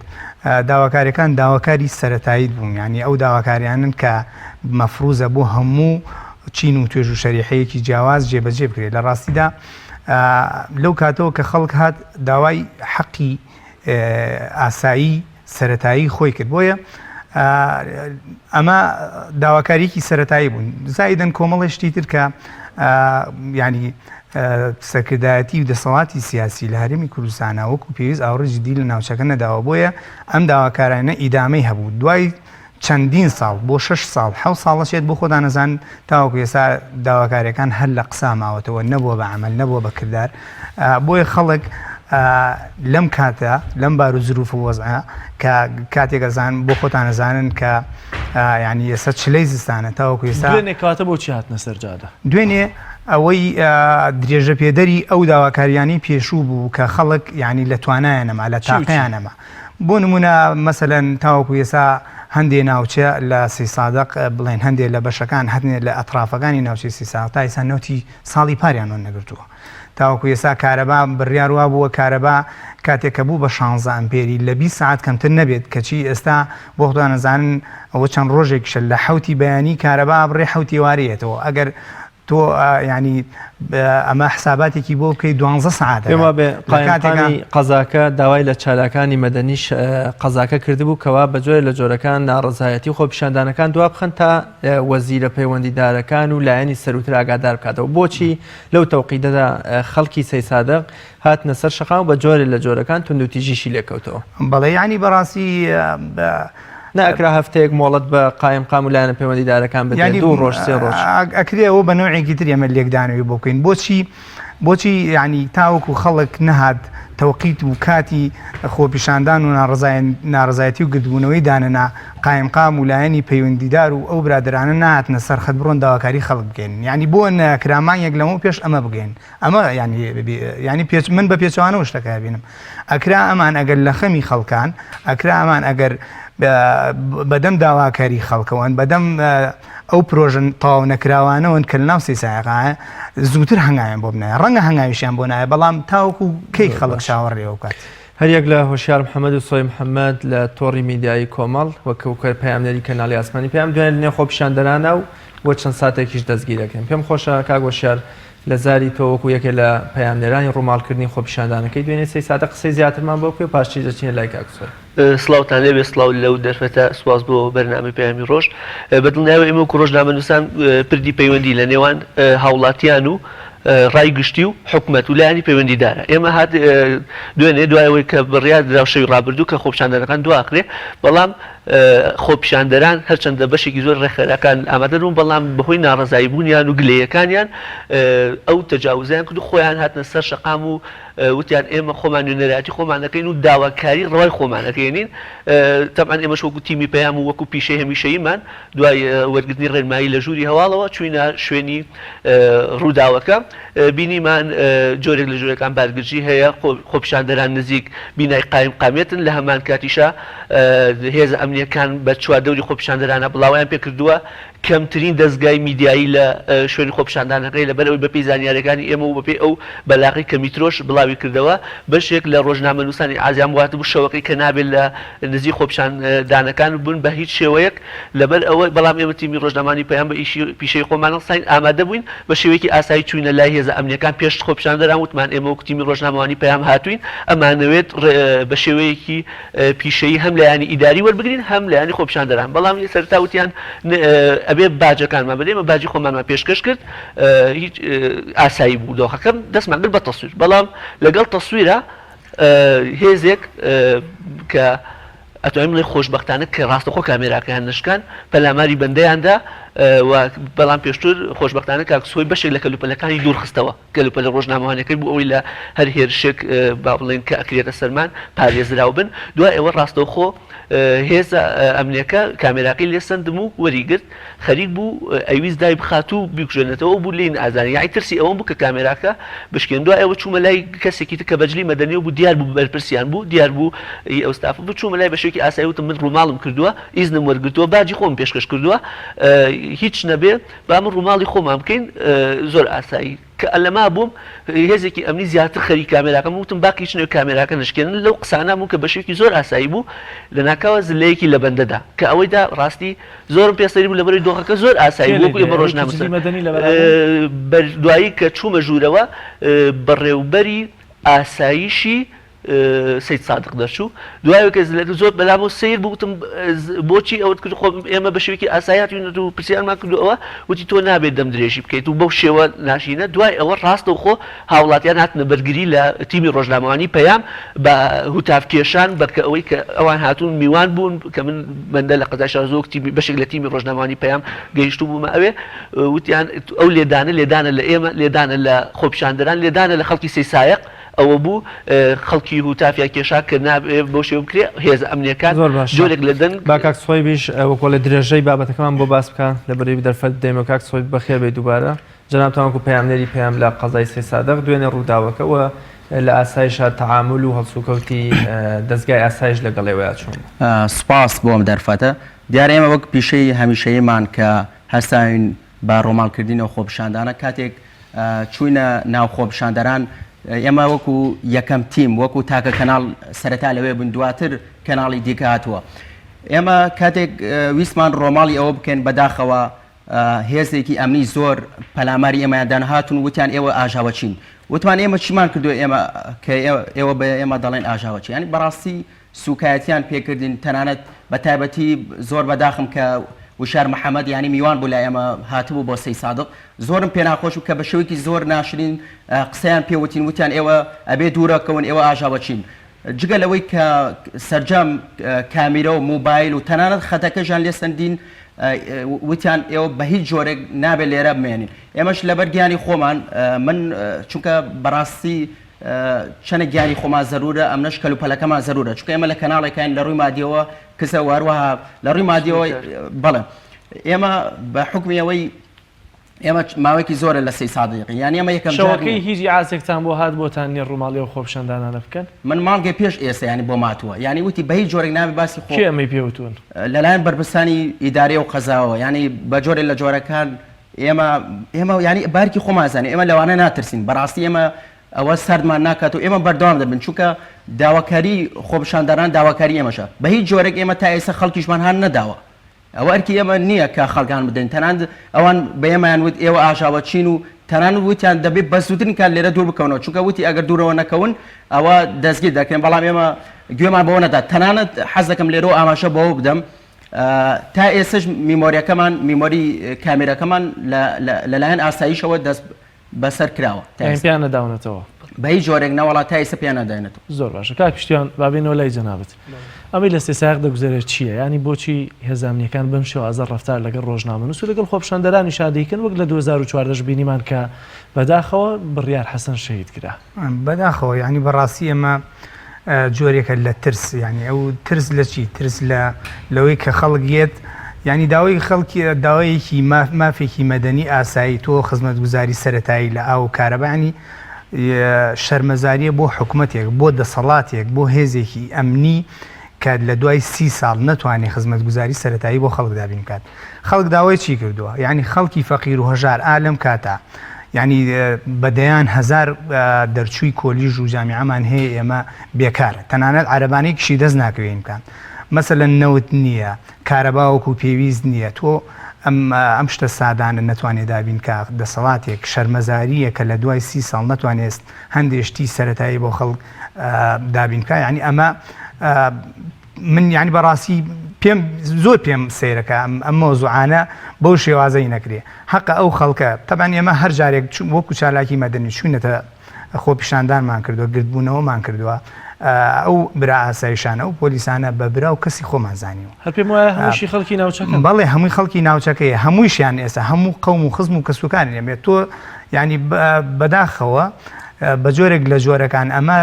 داواکاریەکان داواکاری سەرەتایی بوون یعنی ئەو داواکاریانن کە مەفروزە بۆ هەموو چین و توێژ و شەریحەیەکی جیاواز جێبەجێ بکرێت لە ڕاستیدا لەو کاتەوە کە خەڵک هات داوای حەقی ئاسایی سەرەتایی خۆی کرد بۆیە ئەمە داواکاریەکی سەرەتایی بوون زایدەن کۆمەڵێشتی تر کە ینی سەرکردایەتی و دەسەڵاتی سیاسی لە هەرێمی کوردستانە وەکو پێویست ئاوڕێژی دی لە ناوچەکە نەداوە بۆیە ئەم داواکارانە ئیدامەی هەبوو دوای چەندین ساڵ بۆ 6 ساڵ 7 ساڵەشێت بۆ خۆدا نەزان تاوەکو ئێستا داواکاریەکان هەر لە قسا ماوەتەوە نەبووە بە عمل نەبووە بە کردار بۆیە خەڵک لەم کاتە لەم بار و زروف و وەزعە کە کاتێک ئەزان بۆ خۆتان نەزانن کە ینی ئێستا چلەی زستانە تاوەکو ئێستا دوێنێ کاتە بۆچی هاتنە سەرجادە دوێنێ ئەوەی درێژە پێدەری ئەو داواکاریانی پێشوو بوو کە خەڵک ینی لە توانایەنەما لە تاقییانەما بۆ نمونە مەسەلەن تاوەکو ئێستا هەندێ ناوچە لە سی سادق بڵێن هەندێک لە بەشەکان هەتنێت لە ئەطرافەکانی ناوچەی سی ساڵ تا ئێستا نەوتی ساڵی پاریانەوە نەگرتووە تاوەکو ئێستا کارەبا بڕیار وا بووە کارەبا کاتێککە بوو بە 16 ئەمپێری لە 20 ساعت کەمتر نەبێت کەچی ئێستا بۆ خۆتان نەزانن ئەوە چەند ڕۆژێکشە لە حوتی بەیانی کارەبا بڕێ حوتی وارەیەتەوە ئەگەر تۆ ینی ئەمە حساباتێکی بۆ بکەی 12 ساعت پێما بێ قایمەکانی قەزاکە داوای لە چالاکانی مەدەنیش قەزاکە کردبوو کەوا بەجۆرە لە جۆرەکان ناڕزایەتی خۆپیشاندانەکان دوا بخەن تا وەزیرە پەیوەندیدارەکان و لایەنی سەرروتر ئاگادار بکاتەوە بۆچی لەو تەوقیدەدا خەڵکی سەی سادق هاتنە سەر شەقام بە جۆرە لە جۆرەکان توندوتیژیشی لێکەوتەوە بەڵێ ینی بەڕاستی ناکرا هەفتەیەک مۆڵەت بە قایم قام و لایەنە پەیوەندیدارەکان بدەن 2 ڕۆژ 3 ڕۆژ ئەکرێەوە بە نوعێکی تر ئێمە لێکدانەوەی بۆ بکەین بۆچی ینی تاوەکو خەڵک نەهات تەوقیت و کاتی خۆپیشاندان و ناڕزایەتی و گردبوونەوەی دانەنا قایم قام و لایەنی پەیوەندیدار و ئەو برادرانە نهاتنە سەرخەت بڕۆن داواکاری خەڵک بگەین ینی بۆ نەکرامانیەک لەمە پێش ئەمە بگەین ئەمە ینی من بە پێچوانەوە شتەکە بینم ئەکرا ئەمان ئەگەر لە خەمی خەڵکان ئەکرا ئەمان ئەگەر بەدەم داواکاری خەڵکەوەن بەدەم ئەو پرۆژن تاو نەکراوانەوەن کە لە ناو سیسایقا زووتر هەنگاویان بۆ بنایە ڕەنگە هەنگاویشیان بۆ نایە بەڵام تاوەکو کەی خەڵک چاوەڕێەوە بکات هەریەک لە هۆشیار محەممەد و سۆی محەممەد لە تۆڕی میدیایی کۆمەڵ وەکەوکە پەیامنەری کەناڵی ئاسمانی پێیان دوێن لێ خۆپیشاندەرانە و بۆ چەند ساتێکیش دەستگیرەکەن پێم خۆشە کاگۆشیار لە زاری تۆوەکو یەکێ لە پەیامنێرانی ڕووماڵکردنی خۆپیشاندانەکەی دوێنێ سەی سادە قسەی زیاترمان بۆ بکە پاشتی دەچینە لای کاکسۆر سلااوتان لێبێ سلااو لەو دەرفەتە سواز بۆ بەرنامەی پەیامی ڕۆژ بەدڵنیاوە ئێمە و ڕۆژنامەنووسان پردی پەیوەندی لە نێوان هاوڵاتیان و ڕای گشتی و حکومەت و لایەنی پەیوەندیدارە ئێمە هات دوێنێ دوایەوەی کە بڕیار درا شەوی ڕابردوو کە خۆپیشاندانەکان دواکرێ بەڵام خۆپیشاندەران هەرچەندە بەشێکی زۆر ڕێکخراکان ئامادەن بەڵام بەهۆی ناڕزایی بوونیان و گلەیەکانیان ئەو تەجاوزیان کرد و خۆیان هاتنە سەر شەقام و وتیان ئێمە خۆمان نوێنەرایەتی خۆمانەکەین و داواکاری ڕای خۆمانەکەینین تەبعاً ئێمەش وەکو تیمی پەیام و وەکو پیشەی هەمیشەییمان دوای وەرگرتنی ڕێنمایی لە ژووری هەواڵەوە چوینە شوێنی ڕووداوەکە بینیمان جۆرێک لە جۆرەکان بارگرجی هەیە خۆپیشاندەران نزیک بینای قایم قامێتن لە هەمان کاتیشە هێز ئەمنیەکان بە چواردەوری خۆپیشاندەرانە بڵاویان پێکردووە کەمترین دەستگای میدیایی لە شوێنی خۆپیشاندانەکەی لەبەرەوەی بەپێی زانیاریەکانی ئێمە و بەپێی ئەو بەلاغی کە میترۆش بڵاوی کردەوە بەشێک لە ڕۆژنامەنووسانی ئازیان واتە بوو شەوەکەی کە نابێت لە نزیک خۆپیشاندانەکان بوون بە هیچ شێوەیەک لەبەر ئەوە بەڵام ئێمە تیمی ڕۆژنامانی پەیام بە پیشەی خۆمان ساین ئامادە بووین بە شێوەیەکی ئاسایی چوینە لای هێزە ئەمنیەکان پێش خۆپیشاندەران وتمان ئێمە وەکو تیمی ڕۆژنامەوانی پەیام هاتوین ئەمانەوێت بە شێوەیەکی پیشەیی هەم لایانی ئیداری وەربگرین هەم لایانی خۆپیشاندەران بەڵام سەرتا وتیان ئەبێ باجەکانمان بدەین باجی خۆمانمان پێشکەش کرد هیچ ئاسایی بوو دۆخەکەم دەستمان کرد بە تەسویر بەڵام لەگەڵ تەسویرە هێزێک کە ئەتوانین بڵێ خۆشبەختانە کە ڕاستەخۆ کامێراکەیان نشکان پەلاماری بەندەیاندا بەڵام پێشتر خۆشبەختانە کاکسۆی بەشێک لە کەلوپەلەکانی دوورخستەوە کەلوپەلە ڕۆژنامەوانەکەی بوو ئەوەی لە هەر هێرشێک با بڵێن کە ئەکرێتە سەرمان پارێزراو بن دوای ئێوە ڕاستەوخۆ هێزە ئەمنیەکە کامێراکەی لێسەندم و وەریگرت خەریک بوو ئەویست دای بخات و بیکوژێنێتەوە بوو لێن ئازانی یاعی ترسی ئەوەم بوو کە کامێراکە بشکێن دوای ئەوە چوومە لای کەسێکی تر کە بەجلی مەدەنیەوە بوو دیار بوو بەرپرسیان بوو دیار بوو ئەوستافە بوو چوومە لای بەشێکی ئاسایی وتم من ڕووماڵم کردووە ئیزنم وەرگرتووە باجی خۆم پێشکەش کردووە هیچ نەبێ با من ڕووماڵی خۆمان بکەین زۆر ئاسایی کە ئەلەما بووم هێزێکی ئەمنی زیاتر خەری کامێراکەم وتم باقی هیچ نوێ کامێراکە نشکێنن لەو قسانە بوو کە بەشێکی زۆر ئاسایی بوو لە ناکاوە زلەیەکی لە بەندەدا کە ئەوەیدا ڕاستی زۆرم پێسەری بوو لەبەرەوەی دۆخەکە زۆر ئاسایی بوو ئێمە ڕۆژنامە دوایی کە چوومە ژوورەوە بەڕێوبەری ئاساییشی سید صادق دەرچوو دوای کە زۆر بەلامەوە سیر بووتم بۆچی ئەوت کرد خۆ ئێمە بە شێوەیەکی ئاساییات و پرسیارمان کردوەوە وتی تۆ نابێت دەم درێژی بکەیت و بەو شێوە ناشینە دوای ئەوە ڕاستەوخۆ هاوڵاتیان هاتنە بەرگری لە تیمی ڕۆژنامەوانی پەیام بە هوتافکێشان بەرکە ئەوەی کە ئەوان هاتوون میوان بوون کە من بەندە لە قەزای شارزۆک بەشێک لە تیمی ڕۆژنامەوانی پەیام گەیشتو بوومە ئەوێ وتیان ئەو لێدانە لە ئێمە لێدانە لە خۆپیشاندەران لێدانە لە خەڵکی سەیسایق ئەوە بوو خەڵکی هوتافیا کێشا کە نابێ بۆ شێوە بکرێ هێز ئەمنیەکان جۆرێک لە دەنگ با کاک سۆی بیش وەکۆ لە درێژەی بابەتەکەمان بۆ باس بکە لە بەرەوەی دەرفەت دەیمە کاک سۆی بەخێر بێ دووبارە جەناب تاوەکو پەیامنێری پەیام لە قەزای سێ سادق دوێنێ ڕووداوەکەوە لە ئاسایشە تەعامل و هەڵسوکەوتی دەستگای ئاسایش لەگەڵێوەیە چۆن سپاس بۆم دەرفەتە دیارە ئێمە وەک پیشەی هەمیشەیەمان کە هەستاین بە ڕۆماڵکردنەوە خۆپیشاندانە کاتێک چوینە ناو خۆپیشاندەران ئێمە وەکو یەکەم تیم وەکو تاکە کەناڵ سەرەتا لەوێ بن دواتر کەناڵی دیکە هاتووە ئێمە کاتێک ویسمان ڕۆماڵی ئەوە بکەین بەداخەوە هێزێکی ئەمنی زۆر پەلاماری ئێمەیاندان هاتون وتیان ئێوە ئاژاوەچین وتوان ئێمە چیمان کردو ئێمە کە ئێوە بە ئێمە دەڵێن ئاژاوەچی ینی بەڕاستی سوکایەتیان پێکردین تەنانەت بە تایبەتی زۆر بەداخم کە وشار محەممەد ینی میوان بوو لە ئێمە هاتبوو بۆ سەی سادق زۆرم پێ ناخۆش و کە بە شێوەیەکی زۆر ناشرین قسەیان پێوتین وتیان ئێوە ئەبێ دوورەکەون ئێوە ئاژاوەچین جگە لەوەی کە سەرجەم کامیرە و موبایل و تەنانەت خەتەکەژان لێ سندین وتیان ئێوە بە هیچ جۆرێک نابێت لێرە بمێنین ئێمەش لەبەر گیانی خۆمان من چونکە بەڕاستی چەنە گیانی خۆمان زەرورە ئەمنەش کەلوپەلەکەمان زەرورە چونکە ئێمە لە کەناڵێکین لە ڕووی مادیەوە کەسە واروەها لە ڕووی مادیەوە بەڵێ ئێمە بە حکمی ئەوەی ئێمە ماوەیەکی زۆرە لە سەی سادقی یانی ئەمە یەکەم شەوەکەی هیچ ئاسێکتان بۆ هات بۆتان نێ ڕووماڵی و خۆپیشاندانانە بکەن من ماڵگەی پێش ئێستا ینی بۆ ماتووە ینی وتی بە هیچ جۆرێک نابێ باسی خۆ ئەمەی پێوتون لەلایەن بەرپرسانی ئیدارێ و قەزاوە ینی بە جۆرێک لە جۆرەکان ئێمە ینی بارکی خۆمازانێ ئێمە لەوانە ناترسین بەڕاستی ئێمە ئەوە سەردمان ناکات و ئێمە بەردەوام دەبن چونکە داواکاری خۆپیشاندەران داواکاری ئێمەشە بە هیچ جۆرێک ئێمە تا ئێستا خەڵکیشمان هەن نەداوە ئەوە ئەرکی ئێمە نییە کە خەڵکان بدەین تەنانند ئەوان بە ئێمەیان وت ئێوە ئاژاوەچین و تەنان وتیان دەبێت بەسووتن کات لێرە دوور بکەونەوە چونکە وتی ئەگەر دوورەوە نەکەون ئەوە دەستگیر دەکەین بەڵام ئێمە گوێمان بەوە نەدا تەنانەت حەز دەکەم لێرە ئاماژە بەوە بدەم تا ئێستش میمۆریەکەمان میمۆری کامێرەکەمان لەلایەن ئاساییشەوە دەست بەسەر کراوە پیان نەداونەتەوە بە هیچ جۆرێک نەوەڵات تا ئێستا پیان نەداێنێتەوە زۆر باشە کاک پشتیان بابێنەوە لای جەنابەت ئەمەی لە سێساق دەگوزارێت چییە ینی بۆچی هێزانامنیەکان بەم شێوازە ڕفتار لەگەڵ ڕۆژنامەنووس و لەگەڵ خۆپیشاندەرانی شادەیکن وەک لە 2014 بینیمان کە بەداخەوە بڕیار حەسەن شەهید کرا بەداخەوە ینی بەڕاستی ئێمە جۆرێکە لە ترس ینی ئەو ترس لە چی ترس لەوەی کە خەڵگێت ینی داوای خەڵکی داوایەکی مافێکی مەدەنی ئاسایی تۆ خزمەتگوزاری سەرەتایی لە ئاو کارەبانی شەرمەزاریە بۆ حکوومەتێک بۆ دەسەڵاتێک بۆ هێزێکی ئەمنی کە لە دوای 30 ساڵ نەتوانێت خزمەتگوزاری سەرەتایی بۆ خەڵک دابین کات خەڵک داوای چی کردووە ینی خەڵکی فەقیر و هەژار ئالم کاتە ینی بەدەیان هزار دەرچووی کۆلیژ و جامیعەمان هەیە ئێمە بێکارە تەنانەت عەرەبانەیەکیشی دەست ناکەوێن بکەن مەسەلەن نەوت نییە کارەباوەکو پێویست نییە تۆ ئەم شتە سادانە نەتوانێت دابین کە دەسەڵاتێک شەرمەزاریە کە لە دوای 30 ساڵ نەتوانێت هەندێشتی سەرەتایی بۆ خەڵک دابینکە ینی ئەمە من ینی بەڕاستی زۆر پێم سیرەکە ئەم مۆزوعانە بەو شێوازەی نەکرێ حەقە ئەو خەڵکە تەبان ئێمە هەر جارێک وەکو چالاکی مەدەنی چوونەتە خۆپیشاندانمان کردووە گردبوونەوەمان کردووە ئەو برا ئاسایشانە و پۆلیسانە بە برا و کەسی خۆمان زانیوە هەر پێم وایە هەمووشی خەڵکی ناوچەکە بەڵێ هەمووی خەڵکی ناوچەکەیە هەموویشیان ئێستا هەموو قەوم و خزم و کەسوکانی ئەمێت تۆ ینی بەداخەوە بە جۆرێک لە جۆرەکان ئەمە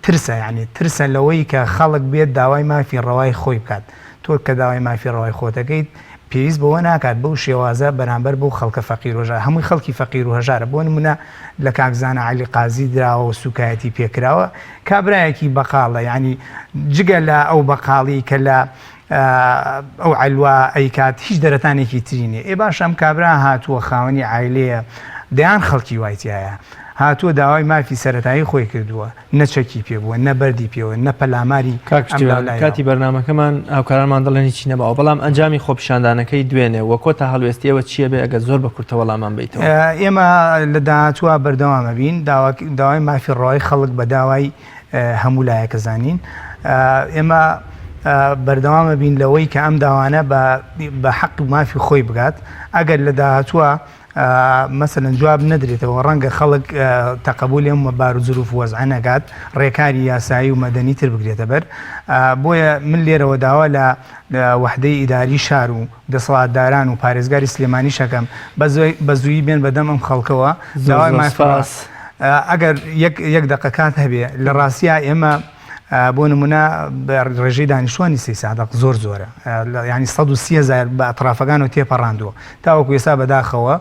ترسە ینی ترسە لەوەی کە خەڵک بێت داوای مافی ڕەوای خۆی بکات تۆ کە داوای مافی ڕەوای خۆتەکەیت پێویست بەوە ناکات بەو شێوازە بەرامبەر بەو خەڵکە فەقیر و هەژار هەمووی خەڵکی فەقیر و هەژارە بۆ نمونە لە کاکزانە عەلی قازی دراوە و سوکایەتی پێکراوە کابرایەکی بەقاڵە ینی جگە لە ئەو بەقاڵی کە لە ئەو عیلوا ئەیکات هیچ دەرەتانێکی ترینێ ئێ باش ئەم کابرا هاتووە خاوەنی عیلەیە دەیان خەڵکی وایتیایە هاتووە داوای مافی سەرەتایی خۆی کردووە نەچەکی پێ بووە نەبەردی پێوە نە پەلاماری کاتی بەرنمەکەمان هاوکارانمان دەڵێن هیچی نەبەوە بەڵام ئەنجامی خۆپیشاندانەکەی دوێنێ وە کۆتا هەڵوێستیەوە چییە بێ ئەگە زۆر بە کورتە وەڵامان بیتەوە ئێمە لە داهاتوە بەردەوامە بین داوای مافی ڕۆی خەڵک بە داوای هەموو لایەکە زانین ئێمە بەردەوامە بین لەوەی کە ئەم داوانە بە حەق مافی خۆی بگات ئەگەر لە داهاتوە مەسەلەن جواب نەدرێتەوە ڕەنگە خەڵک تەقبولی ئەم بار و زروف وەزع نەکات ڕێکاری یاسایی و مەدەنی تر بگرێتە بەر بۆیە من لێرەوە داوا لە وحدەی ئیداری شار و دەسەڵاتداران و پارێزگاری سلێمانی شەکەم بە زوویی بێن بەدەم ئەم خەڵکەوە داوای مافاس ئەگەر یەک دقەکات هەبێ لە ڕاستیا ئێمە بۆ نمونە ڕێژەی دانیشتوانی سی سادق زۆرە ینی 130,000 بە ئەطرافەکان و تێپەڕاندووە تاوەکو ئێستا بەداخەوە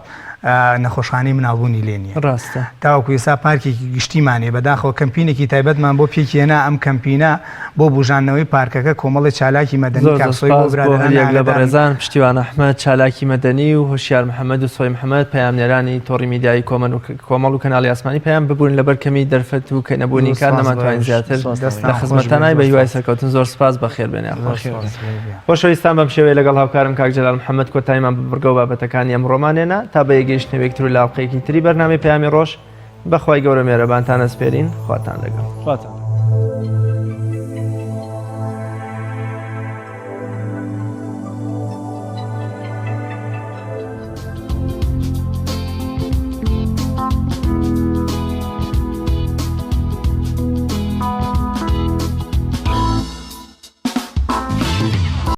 نەخۆشخانەی مناڵبوونی لێ نیە ڕاستە تاوەکو ئێستا پارکێکی گشتیمانێ بەداخەوە کەمپینێکی تایبەتمان بۆ پێکێنا ئەم کەمپینە بۆ بژانەوەی پارکەکە کۆمەڵی چالاکی مەدەنی کاکسۆی بۆ برادران لە بەڕێزان پشتیوان ئەحمەد چالاکی مەدەنی و هۆشیار محەممەد و سۆی محەممەد پەیامنێرانی تۆڕی میدیایی کۆمەڵ و کەناڵی ئاسمانی پێیان ببوون لەبەر کەمی دەرفەت و کە نەبوونی کار نەماتوانین زیاتر لە خزمەتانای بە هیوای سەرکەوتن زۆر سپاس بەخێر بێنێ خۆشەویستان بەم شێوەیە لەگەڵ هاوکارم کاک جەلال محەممەد کۆتاییمان ببڕگە و بابەتەکانی ئەمڕۆمانێنە تا بە یەگەیشتنەوەیەکتر و لاوقەیەکی تری بەرنامەی پەیامی ڕۆژ بەخوای گەورە مێرەبانتان ئەسپێرین خواتان لەگەڵ.